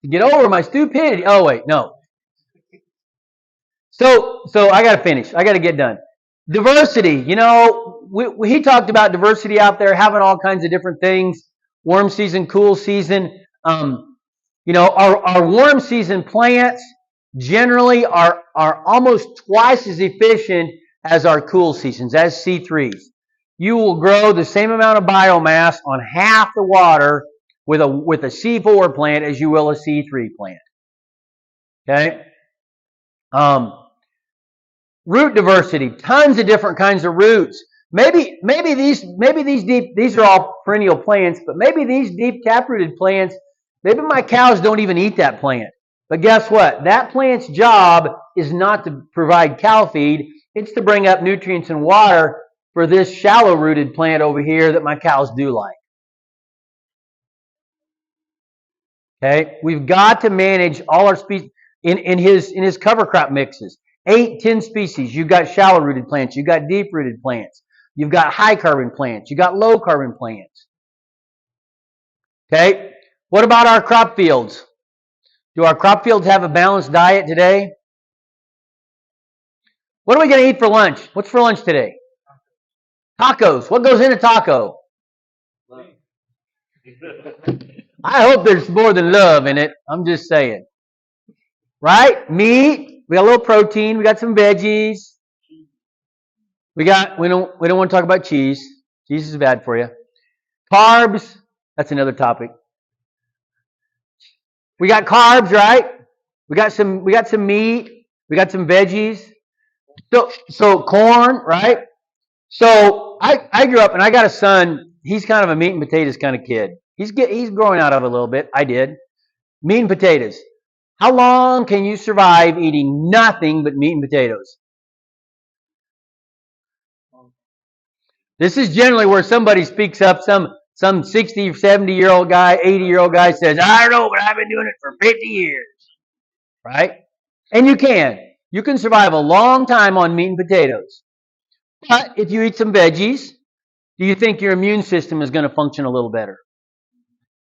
to get over my stupidity. Oh, wait, no. So I got to finish. I got to get done. Diversity. He talked about diversity out there, having all kinds of different things. Warm season, cool season. Our warm season plants generally are almost twice as efficient as our cool seasons, as C3s. You will grow the same amount of biomass on half the water with a C4 plant as you will a C3 plant. Okay? Root diversity, tons of different kinds of roots. Maybe these are all perennial plants, but maybe these deep taprooted plants, maybe my cows don't even eat that plant. But guess what? That plant's job is not to provide cow feed. It's to bring up nutrients and water for this shallow rooted plant over here that my cows do like. Okay? We've got to manage all our species in his cover crop mixes. 8, 10 species. You've got shallow rooted plants. You've got deep rooted plants. You've got high carbon plants. You've got low carbon plants. Okay? What about our crop fields? Do our crop fields have a balanced diet today? What are we going to eat for lunch? What's for lunch today? Tacos. What goes in a taco? I hope there's more than love in it. I'm just saying. Right? Meat. We got a little protein. We got some veggies. We don't want to talk about cheese. Cheese is bad for you. Carbs. That's another topic. We got carbs, right? We got some meat. We got some veggies. So corn, right? So I grew up and I got a son. He's kind of a meat and potatoes kind of kid. He's growing out of it a little bit. I did. Meat and potatoes. How long can you survive eating nothing but meat and potatoes? This is generally where somebody speaks up. Some 60, 70-year-old guy, 80-year-old guy says, I don't know, but I've been doing it for 50 years. Right? And you can. You can survive a long time on meat and potatoes. But if you eat some veggies, do you think your immune system is going to function a little better?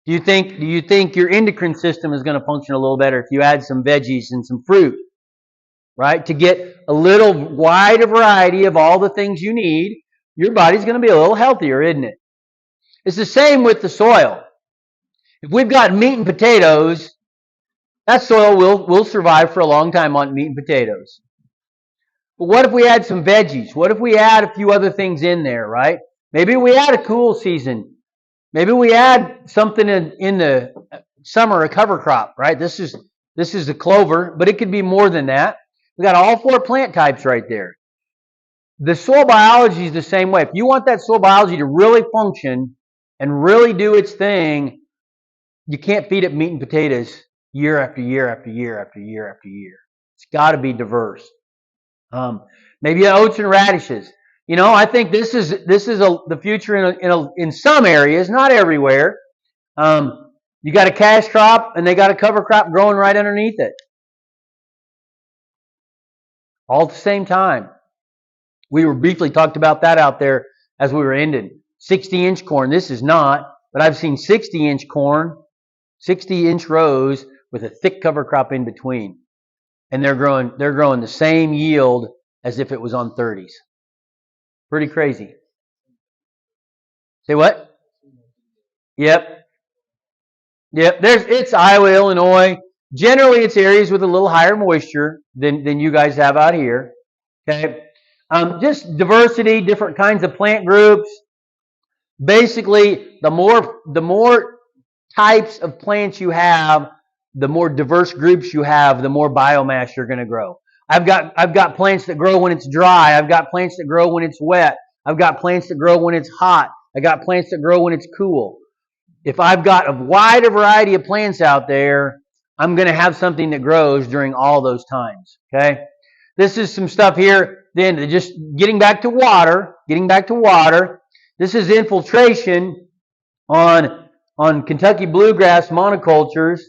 Do you think your endocrine system is going to function a little better if you add some veggies and some fruit? Right? To get a little wider variety of all the things you need, your body's going to be a little healthier, isn't it? It's the same with the soil. If we've got meat and potatoes, that soil will survive for a long time on meat and potatoes. But what if we add some veggies? What if we add a few other things in there, right? Maybe we add a cool season. Maybe we add something in the summer, a cover crop, right? This is the clover, but it could be more than that. We got all four plant types right there. The soil biology is the same way. If you want that soil biology to really function and really do its thing, you can't feed it meat and potatoes year after year after year after year after year. It's got to be diverse. Maybe oats and radishes. You know, I think this is the future in some areas, not everywhere. You got a cash crop and they got a cover crop growing right underneath it, all at the same time. We were briefly talked about that out there as we were ending. 60-inch corn. This is not, but I've seen 60-inch corn, 60-inch rows with a thick cover crop in between, and they're growing the same yield as if it was on 30s. Pretty crazy. Say what? Yep. It's Iowa, Illinois. Generally, it's areas with a little higher moisture than you guys have out here. Okay. Just diversity, different kinds of plant groups. Basically, the more types of plants you have, the more diverse groups you have, the more biomass you're going to grow. I've got plants that grow when it's dry. I've got plants that grow when it's wet. I've got plants that grow when it's hot. I got plants that grow when it's cool. If I've got a wider variety of plants out there, I'm going to have something that grows during all those times. Okay? This is some stuff here. Then just getting back to water. This is infiltration on Kentucky bluegrass monocultures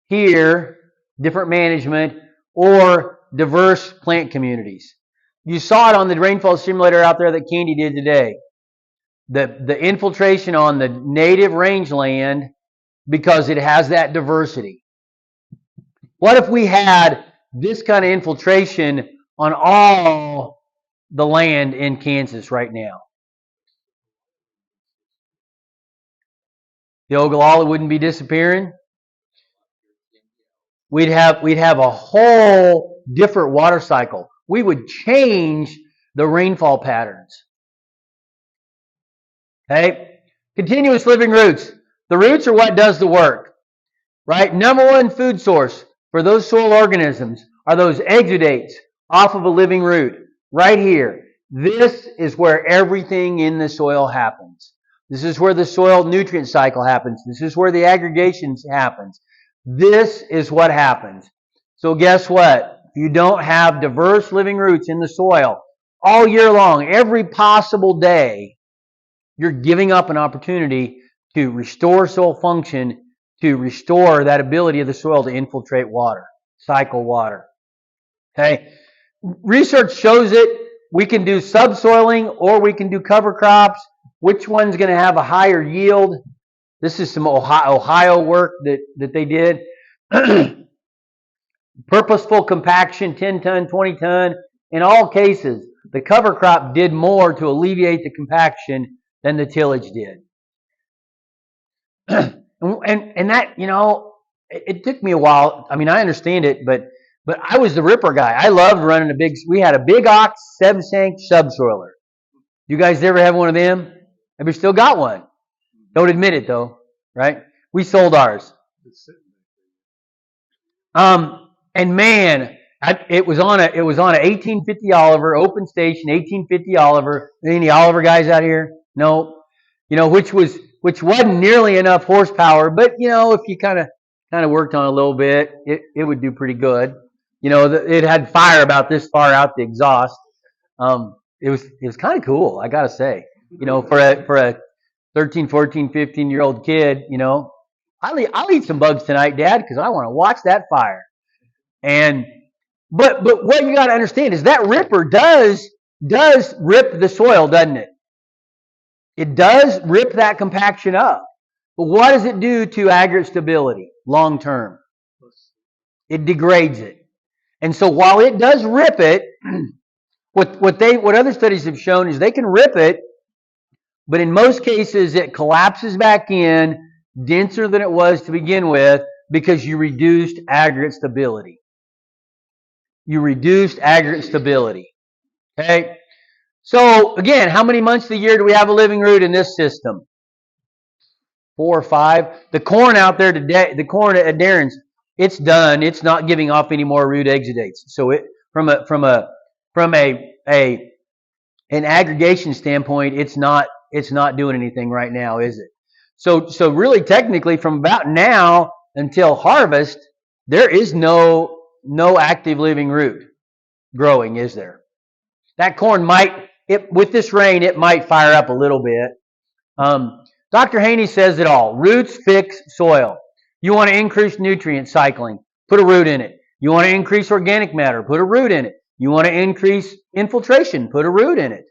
here, different management, or diverse plant communities. You saw it on the rainfall simulator out there that Candy did today. The infiltration on the native rangeland, because it has that diversity. What if we had this kind of infiltration on all the land in Kansas right now? The Ogallala wouldn't be disappearing. We'd have a whole different water cycle. We would change the rainfall patterns. Okay? Continuous living roots. The roots are what does the work. Right? Number one food source for those soil organisms are those exudates off of a living root. Right here. This is where everything in the soil happens. This is where the soil nutrient cycle happens. This is where the aggregation happens. This is what happens. So guess what? If you don't have diverse living roots in the soil all year long, every possible day, you're giving up an opportunity to restore soil function, to restore that ability of the soil to infiltrate water, cycle water. Okay? Research shows it. We can do subsoiling or we can do cover crops. Which one's going to have a higher yield? This is some Ohio work that they did. Purposeful compaction, 10 ton, 20 ton, in all cases, the cover crop did more to alleviate the compaction than the tillage did. and that, it took me a while. I mean, I understand it, but I was the ripper guy. I loved running we had a big ox 7-shank subsoiler. You guys ever have one of them? Have you still got one? Don't admit it though, right? We sold ours. And man, it was on a 1850 Oliver, open station, 1850 Oliver. Any Oliver guys out here? No. Which wasn't nearly enough horsepower, but if you kind of worked on it a little bit, it would do pretty good. It had fire about this far out the exhaust. It was kind of cool, I gotta say. For a 13, 14, 15-year-old kid, I'll eat some bugs tonight, Dad, because I want to watch that fire. But what you got to understand is that ripper does rip the soil, doesn't it? It does rip that compaction up. But what does it do to aggregate stability long term? It degrades it. And so while it does rip it, what other studies have shown is they can rip it, but in most cases it collapses back in denser than it was to begin with because you reduced aggregate stability. Okay? So again, how many months of the year do we have a living root in this system? 4 or 5. The corn out there today, the corn at Darren's, it's done. It's not giving off any more root exudates. So it from an aggregation standpoint, it's not doing anything right now, is it? So really technically from about now until harvest, there is no active living root growing, is there? That corn with this rain, it might fire up a little bit. Dr. Haney says it all. Roots fix soil. You want to increase nutrient cycling, put a root in it. You want to increase organic matter, put a root in it. You want to increase infiltration, put a root in it.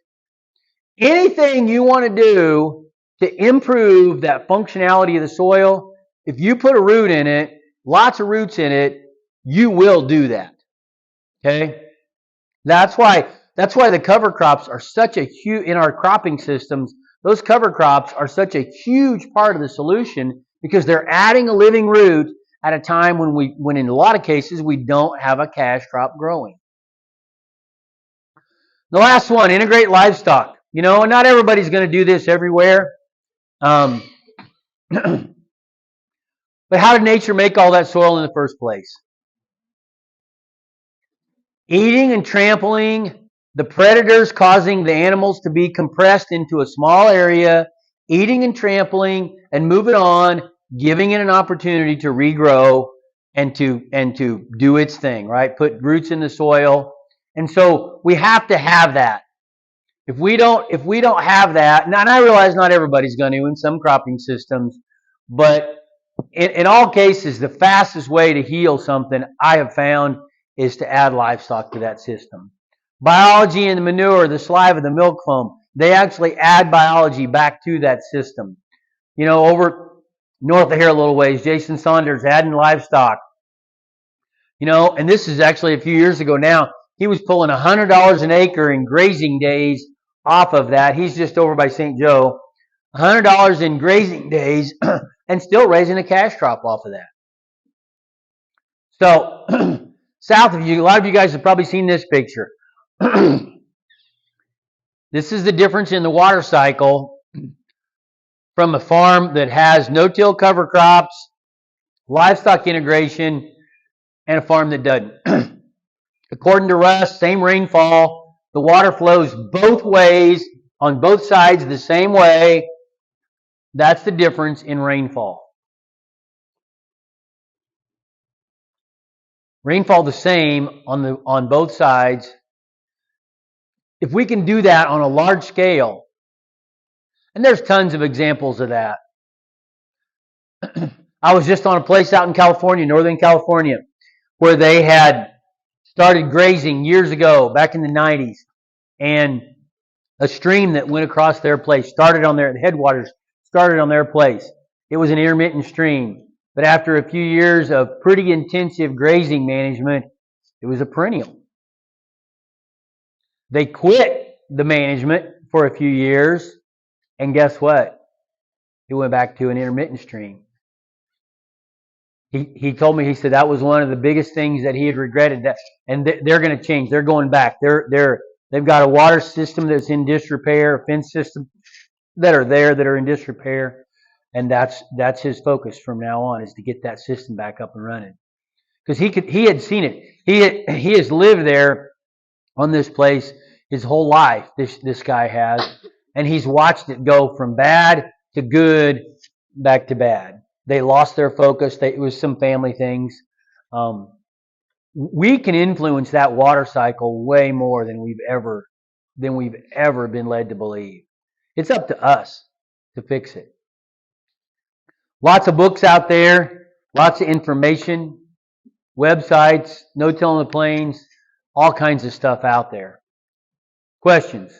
Anything you want to do to improve that functionality of the soil, if you put a root in it, lots of roots in it, you will do that. Okay? That's why the cover crops are such a huge, in our cropping systems, those cover crops are such a huge part of the solution because they're adding a living root at a time when in a lot of cases we don't have a cash crop growing. The last one, integrate livestock. Not everybody's going to do this everywhere. But how did nature make all that soil in the first place? Eating and trampling, the predators causing the animals to be compressed into a small area, eating and trampling and moving on, giving it an opportunity to regrow and to do its thing, right? Put roots in the soil. And so we have to have that. If we don't have that, and I realize not everybody's going to in some cropping systems, but in all cases, the fastest way to heal something I have found is to add livestock to that system. Biology in the manure, the saliva, the milk foam, they actually add biology back to that system. Over north of here a little ways, Jason Saunders adding livestock. And this is actually a few years ago now. He was pulling $100 an acre in grazing days off of that. He's just over by St. Joe. $100 in grazing days and still raising a cash crop off of that. So, south of you, a lot of you guys have probably seen this picture. This is the difference in the water cycle from a farm that has no-till cover crops, livestock integration, and a farm that doesn't. According to Russ, same rainfall, the water flows both ways, on both sides the same way. That's the difference in rainfall. Rainfall the same on both sides. If we can do that on a large scale, and there's tons of examples of that. I was just on a place out in California, Northern California, where they had started grazing years ago, back in the 90s, and a stream that went across their place the headwaters started on their place. It was an intermittent stream, but after a few years of pretty intensive grazing management, it was a perennial. They quit the management for a few years, and guess what? He went back to an intermittent stream. He told me, he said that was one of the biggest things that he had regretted, that, and they're going to change. They're going back. They've got a water system that's in disrepair, a fence system that are in disrepair, and that's his focus from now on, is to get that system back up and running. Because he had seen it. He has lived there on this place his whole life. This guy has, and he's watched it go from bad to good, back to bad. They lost their focus. It was some family things. We can influence that water cycle way more than we've ever been led to believe. It's up to us to fix it. Lots of books out there, lots of information, websites, No Tilling the Plains, all kinds of stuff out there. Questions?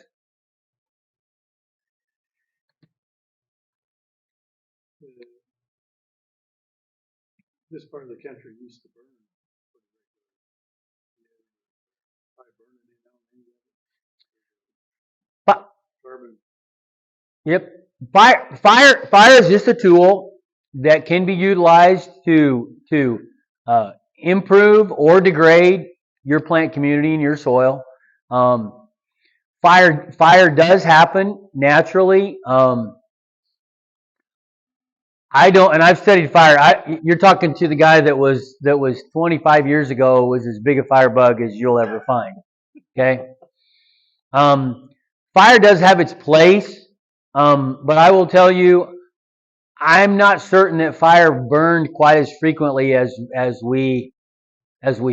This part of the country used to burn. Carbon. Yep. Fire is just a tool that can be utilized to improve or degrade your plant community and your soil. Fire does happen naturally. I don't, and I've studied fire. You're talking to the guy that was 25 years ago, was as big a firebug as you'll ever find. Okay. Fire does have its place, but I will tell you, I'm not certain that fire burned quite as frequently as we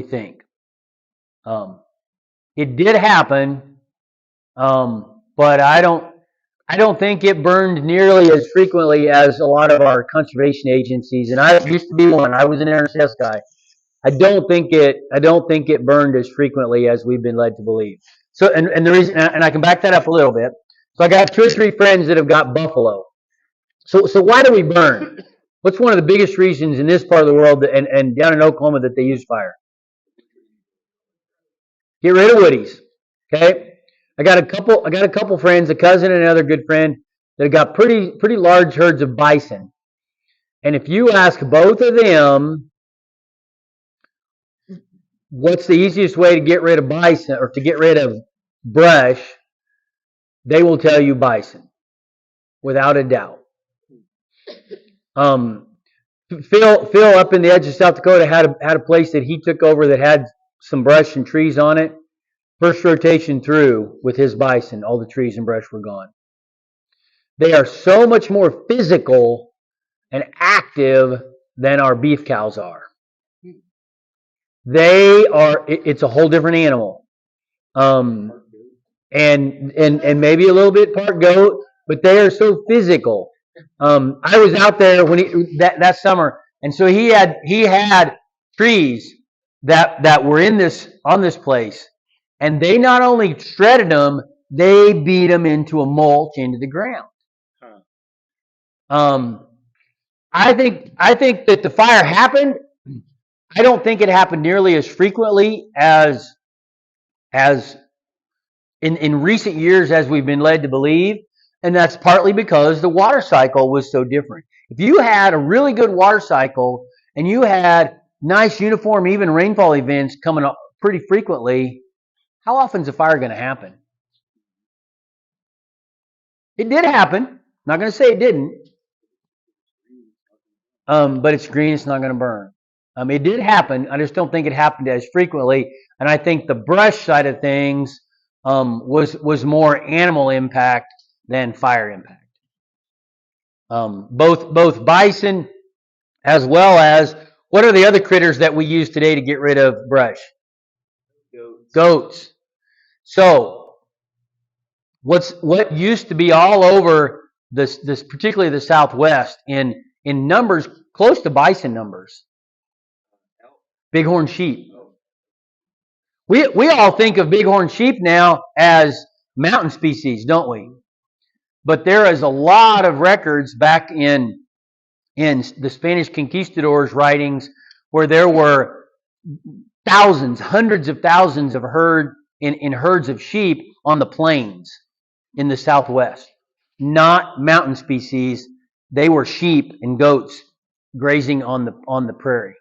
think. It did happen, but I don't think it burned nearly as frequently as a lot of our conservation agencies. And I used to be one. I was an NRCS guy. I don't think it burned as frequently as we've been led to believe. So, and the reason, and I can back that up a little bit. So I got 2 or 3 friends that have got buffalo. So why do we burn? What's one of the biggest reasons in this part of the world and down in Oklahoma that they use fire? Get rid of woodies. Okay. I got a couple friends, a cousin and another good friend, that have got pretty large herds of bison. And if you ask both of them, what's the easiest way to get rid of bison or to get rid of brush, they will tell you bison, without a doubt. Phil up in the edge of South Dakota had a place that he took over that had some brush and trees on it. First rotation through with his bison, all the trees and brush were gone. They are so much more physical and active than our beef cows are. It's a whole different animal. And maybe a little bit part goat, but they are so physical. I was out there when that summer, and so he had trees that were on this place, and they not only shredded them, they beat them into a mulch into the ground. I think that the fire happened. I don't think it happened nearly as frequently as in recent years as we've been led to believe, and that's partly because the water cycle was so different. If you had a really good water cycle and you had nice uniform even rainfall events coming up pretty frequently, how often is a fire going to happen? It did happen. I'm not going to say it didn't. But it's green, it's not going to burn. It did happen. I just don't think it happened as frequently. And I think the brush side of things was more animal impact than fire impact. Both bison as well as, what are the other critters that we use today to get rid of brush? Goats. So what used to be all over this particularly the Southwest in numbers close to bison numbers, bighorn sheep. We all think of bighorn sheep now as mountain species, don't we? But there is a lot of records back in the Spanish conquistadors' writings where there were thousands, hundreds of thousands of herd in herds of sheep on the plains in the Southwest, not mountain species. They were sheep and goats grazing on the prairie.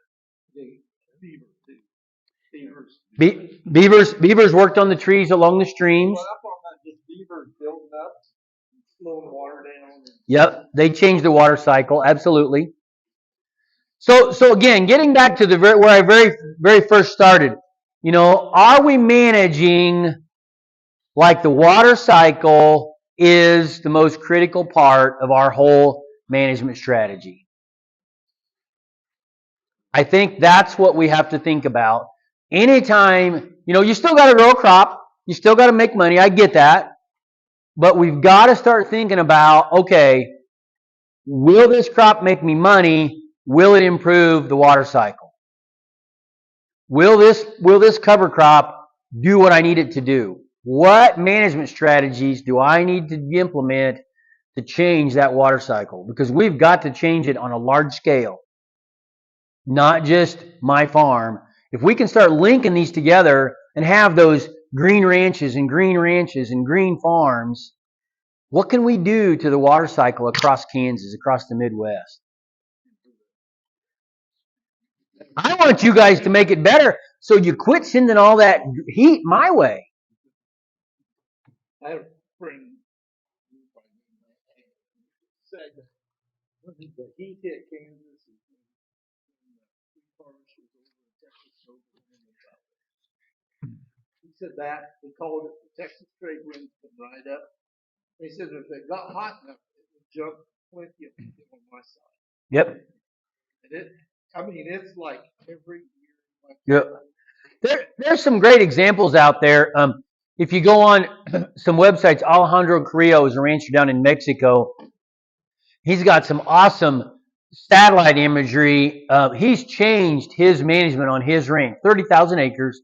Beavers worked on the trees along the streams. Well, I'm talking about just beavers building up, slowing water down. Yep, they changed the water cycle, absolutely. So again, getting back to where I very first started, are we managing like the water cycle is the most critical part of our whole management strategy? I think that's what we have to think about. Anytime, you still got to grow a crop, you still got to make money, I get that. But we've got to start thinking about, okay, will this crop make me money? Will it improve the water cycle? Will this cover crop do what I need it to do? What management strategies do I need to implement to change that water cycle? Because we've got to change it on a large scale, not just my farm. If we can start linking these together and have those green ranches and green farms, what can we do to the water cycle across Kansas, across the Midwest? I want you guys to make it better so you quit sending all that heat my way. I have a friend who said when the heat hit Kansas and the forest was over in Texas over in the south. He said that they called it the Texas trade winds come right up. He said if it got hot enough, it would jump plenty of people on my side. Yep. And it's like every year. Like Yep. There's some great examples out there. If you go on some websites, Alejandro Carrillo is a rancher down in Mexico. He's got some awesome satellite imagery. He's changed his management on his ranch, 30,000 acres,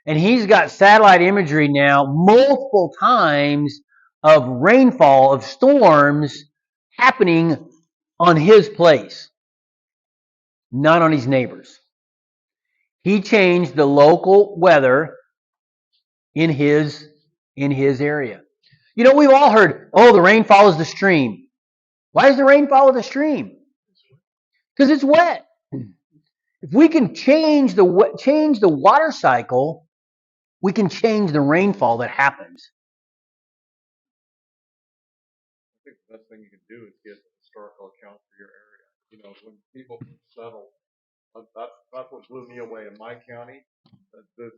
and he's got satellite imagery now multiple times of rainfall, of storms happening on his place, not on his neighbors. He changed the local weather in his area. We've all heard, the rain follows the stream. Why does the rain follow the stream? Because it's wet. If we can change the water cycle, we can change the rainfall that happens. I think the best thing you can do is get a historical account for your area. When people settle, that's what blew me away in my county. The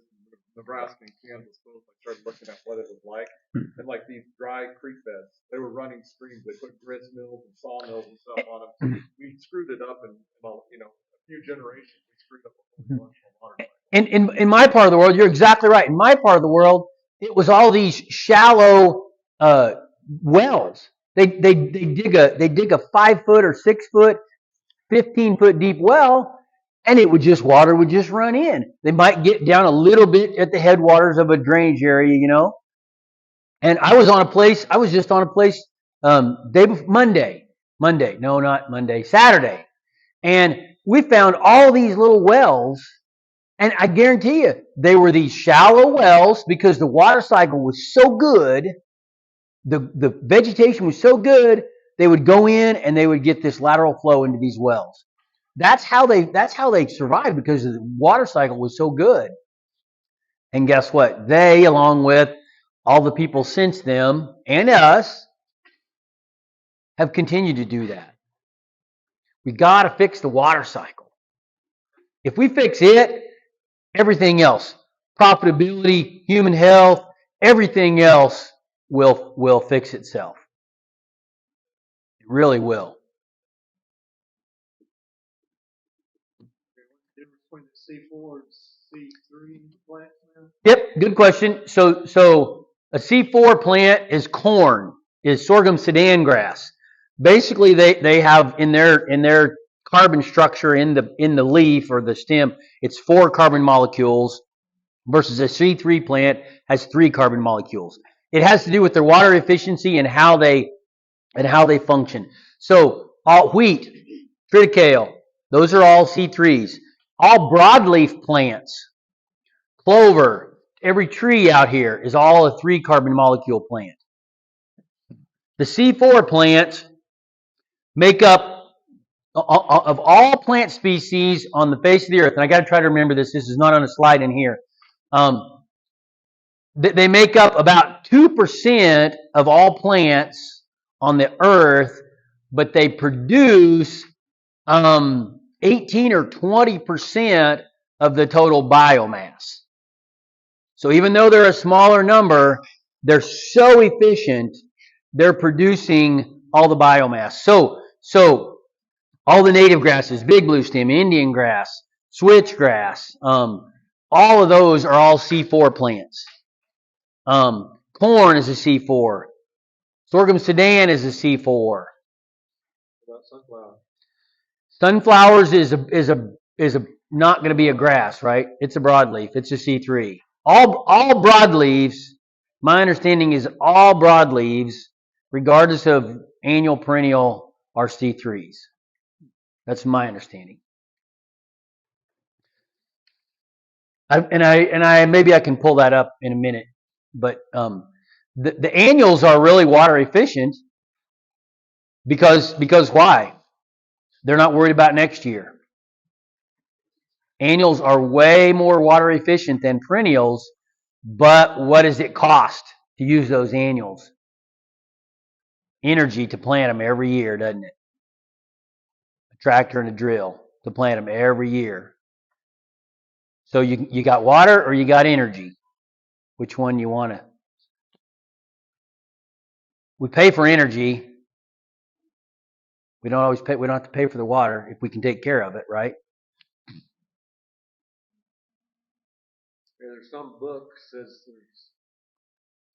Nebraska and Kansas both, I started looking at what it was like. And like these dry creek beds, they were running streams. They put grist mills and sawmills and stuff on them. We screwed it up in a few generations. We screwed up a whole bunch of water. In my part of the world, you're exactly right. In my part of the world, it was all these shallow wells. They dig a 5 foot or 6 foot, 15 foot deep well, and water would just run in. They might get down a little bit at the headwaters of a drainage area, And I was just on a place Saturday, and we found all these little wells. And I guarantee you, they were these shallow wells because the water cycle was so good, the vegetation was so good, they would go in and they would get this lateral flow into these wells. That's how they survived because the water cycle was so good. And guess what? They, along with all the people since them and us, have continued to do that. We got to fix the water cycle. If we fix it, everything else, profitability, human health, everything else will fix itself. It really will. Between the C4 and C3 plants now? Yep, good question. So a C4 plant is corn, is sorghum sudan grass. Basically, they have in their carbon structure in the leaf or the stem, it's 4 carbon molecules versus a C3 plant has 3 carbon molecules. It has to do with their water efficiency and how they function. So wheat, triticale, those are all C3s. All broadleaf plants, clover, every tree out here is all a 3-carbon molecule plant. The C4 plants make up of all plant species on the face of the earth, and I got to try to remember this. This is not on a slide in here. They make up about 2% of all plants on the earth, but they produce 18 or 20% of the total biomass. So even though they're a smaller number, they're so efficient, they're producing all the biomass. So all the native grasses, big blue stem, Indian grass, switchgrass, all of those are all C4 plants. Corn is a C4. Sorghum Sudan is a C4. What about sunflower? Sunflowers is not going to be a grass, right? It's a broadleaf. It's a C3. All broadleaves. My understanding is all broadleaves, regardless of annual, perennial, are C3s. That's my understanding. Maybe I can pull that up in a minute, but the annuals are really water efficient because why? They're not worried about next year. Annuals are way more water efficient than perennials, but what does it cost to use those annuals? Energy to plant them every year, doesn't it? A tractor and a drill to plant them every year. So you got water or you got energy? Which one you want to? We pay for energy. We don't always pay. We don't have to pay for the water if we can take care of it, right? Yeah, there's some book says there's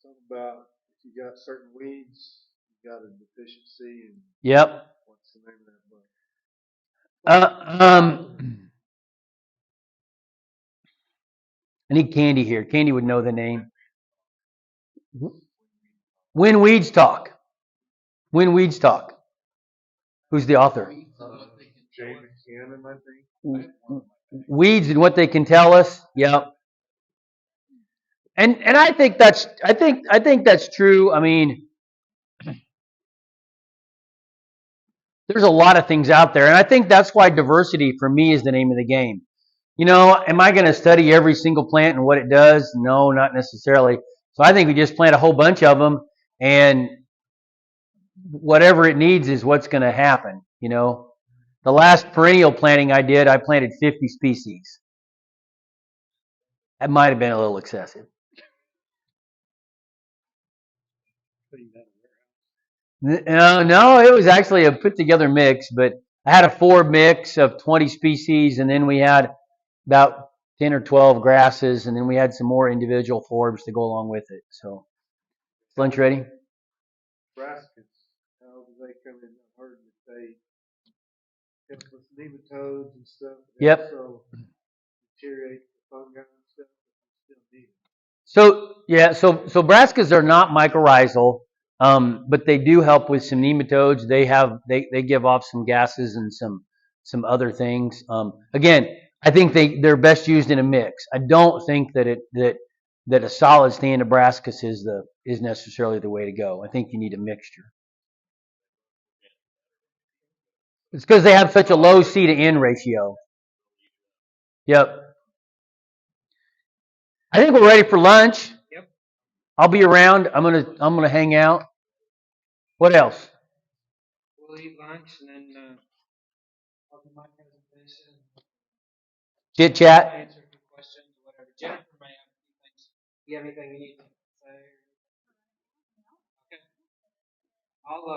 something about if you got certain weeds, you got a deficiency. And Yep. what's the name of that book? I need Candy here. Candy would know the name. When Weeds Talk. When Weeds Talk. Who's the author? Jay McCannon, I think. Weeds and What They Can Tell Us. Yep. And I think that's true. I mean, there's a lot of things out there, and I think that's why diversity for me is the name of the game. Am I going to study every single plant and what it does? No, not necessarily. So I think we just plant a whole bunch of them, and whatever it needs is what's going to happen. The last perennial planting I did, I planted 50 species. That might have been a little excessive. No, it was actually a put together mix, but I had a 4 mix of 20 species, and then we had about 10 or 12 grasses, and then we had some more individual forbs to go along with it. So, lunch ready? Brassicas, how do they come in? I've heard that they help with nematodes and stuff. Yep. So deteriorate the fungi and stuff. Still need it. So brassicas are not mycorrhizal, but they do help with some nematodes. They give off some gases and some other things. Again, I think they're best used in a mix. I don't think that a solid stand of brassicas is necessarily the way to go. I think you need a mixture. It's because they have such a low C to N ratio. Yep. I think we're ready for lunch. Yep. I'll be around. I'm gonna hang out. What else? We'll eat lunch and then I'll do my presentation. Chit chat. Answer a few questions or whatever. Jennifer may have a few things. Do you have anything you need to say? Okay. I'll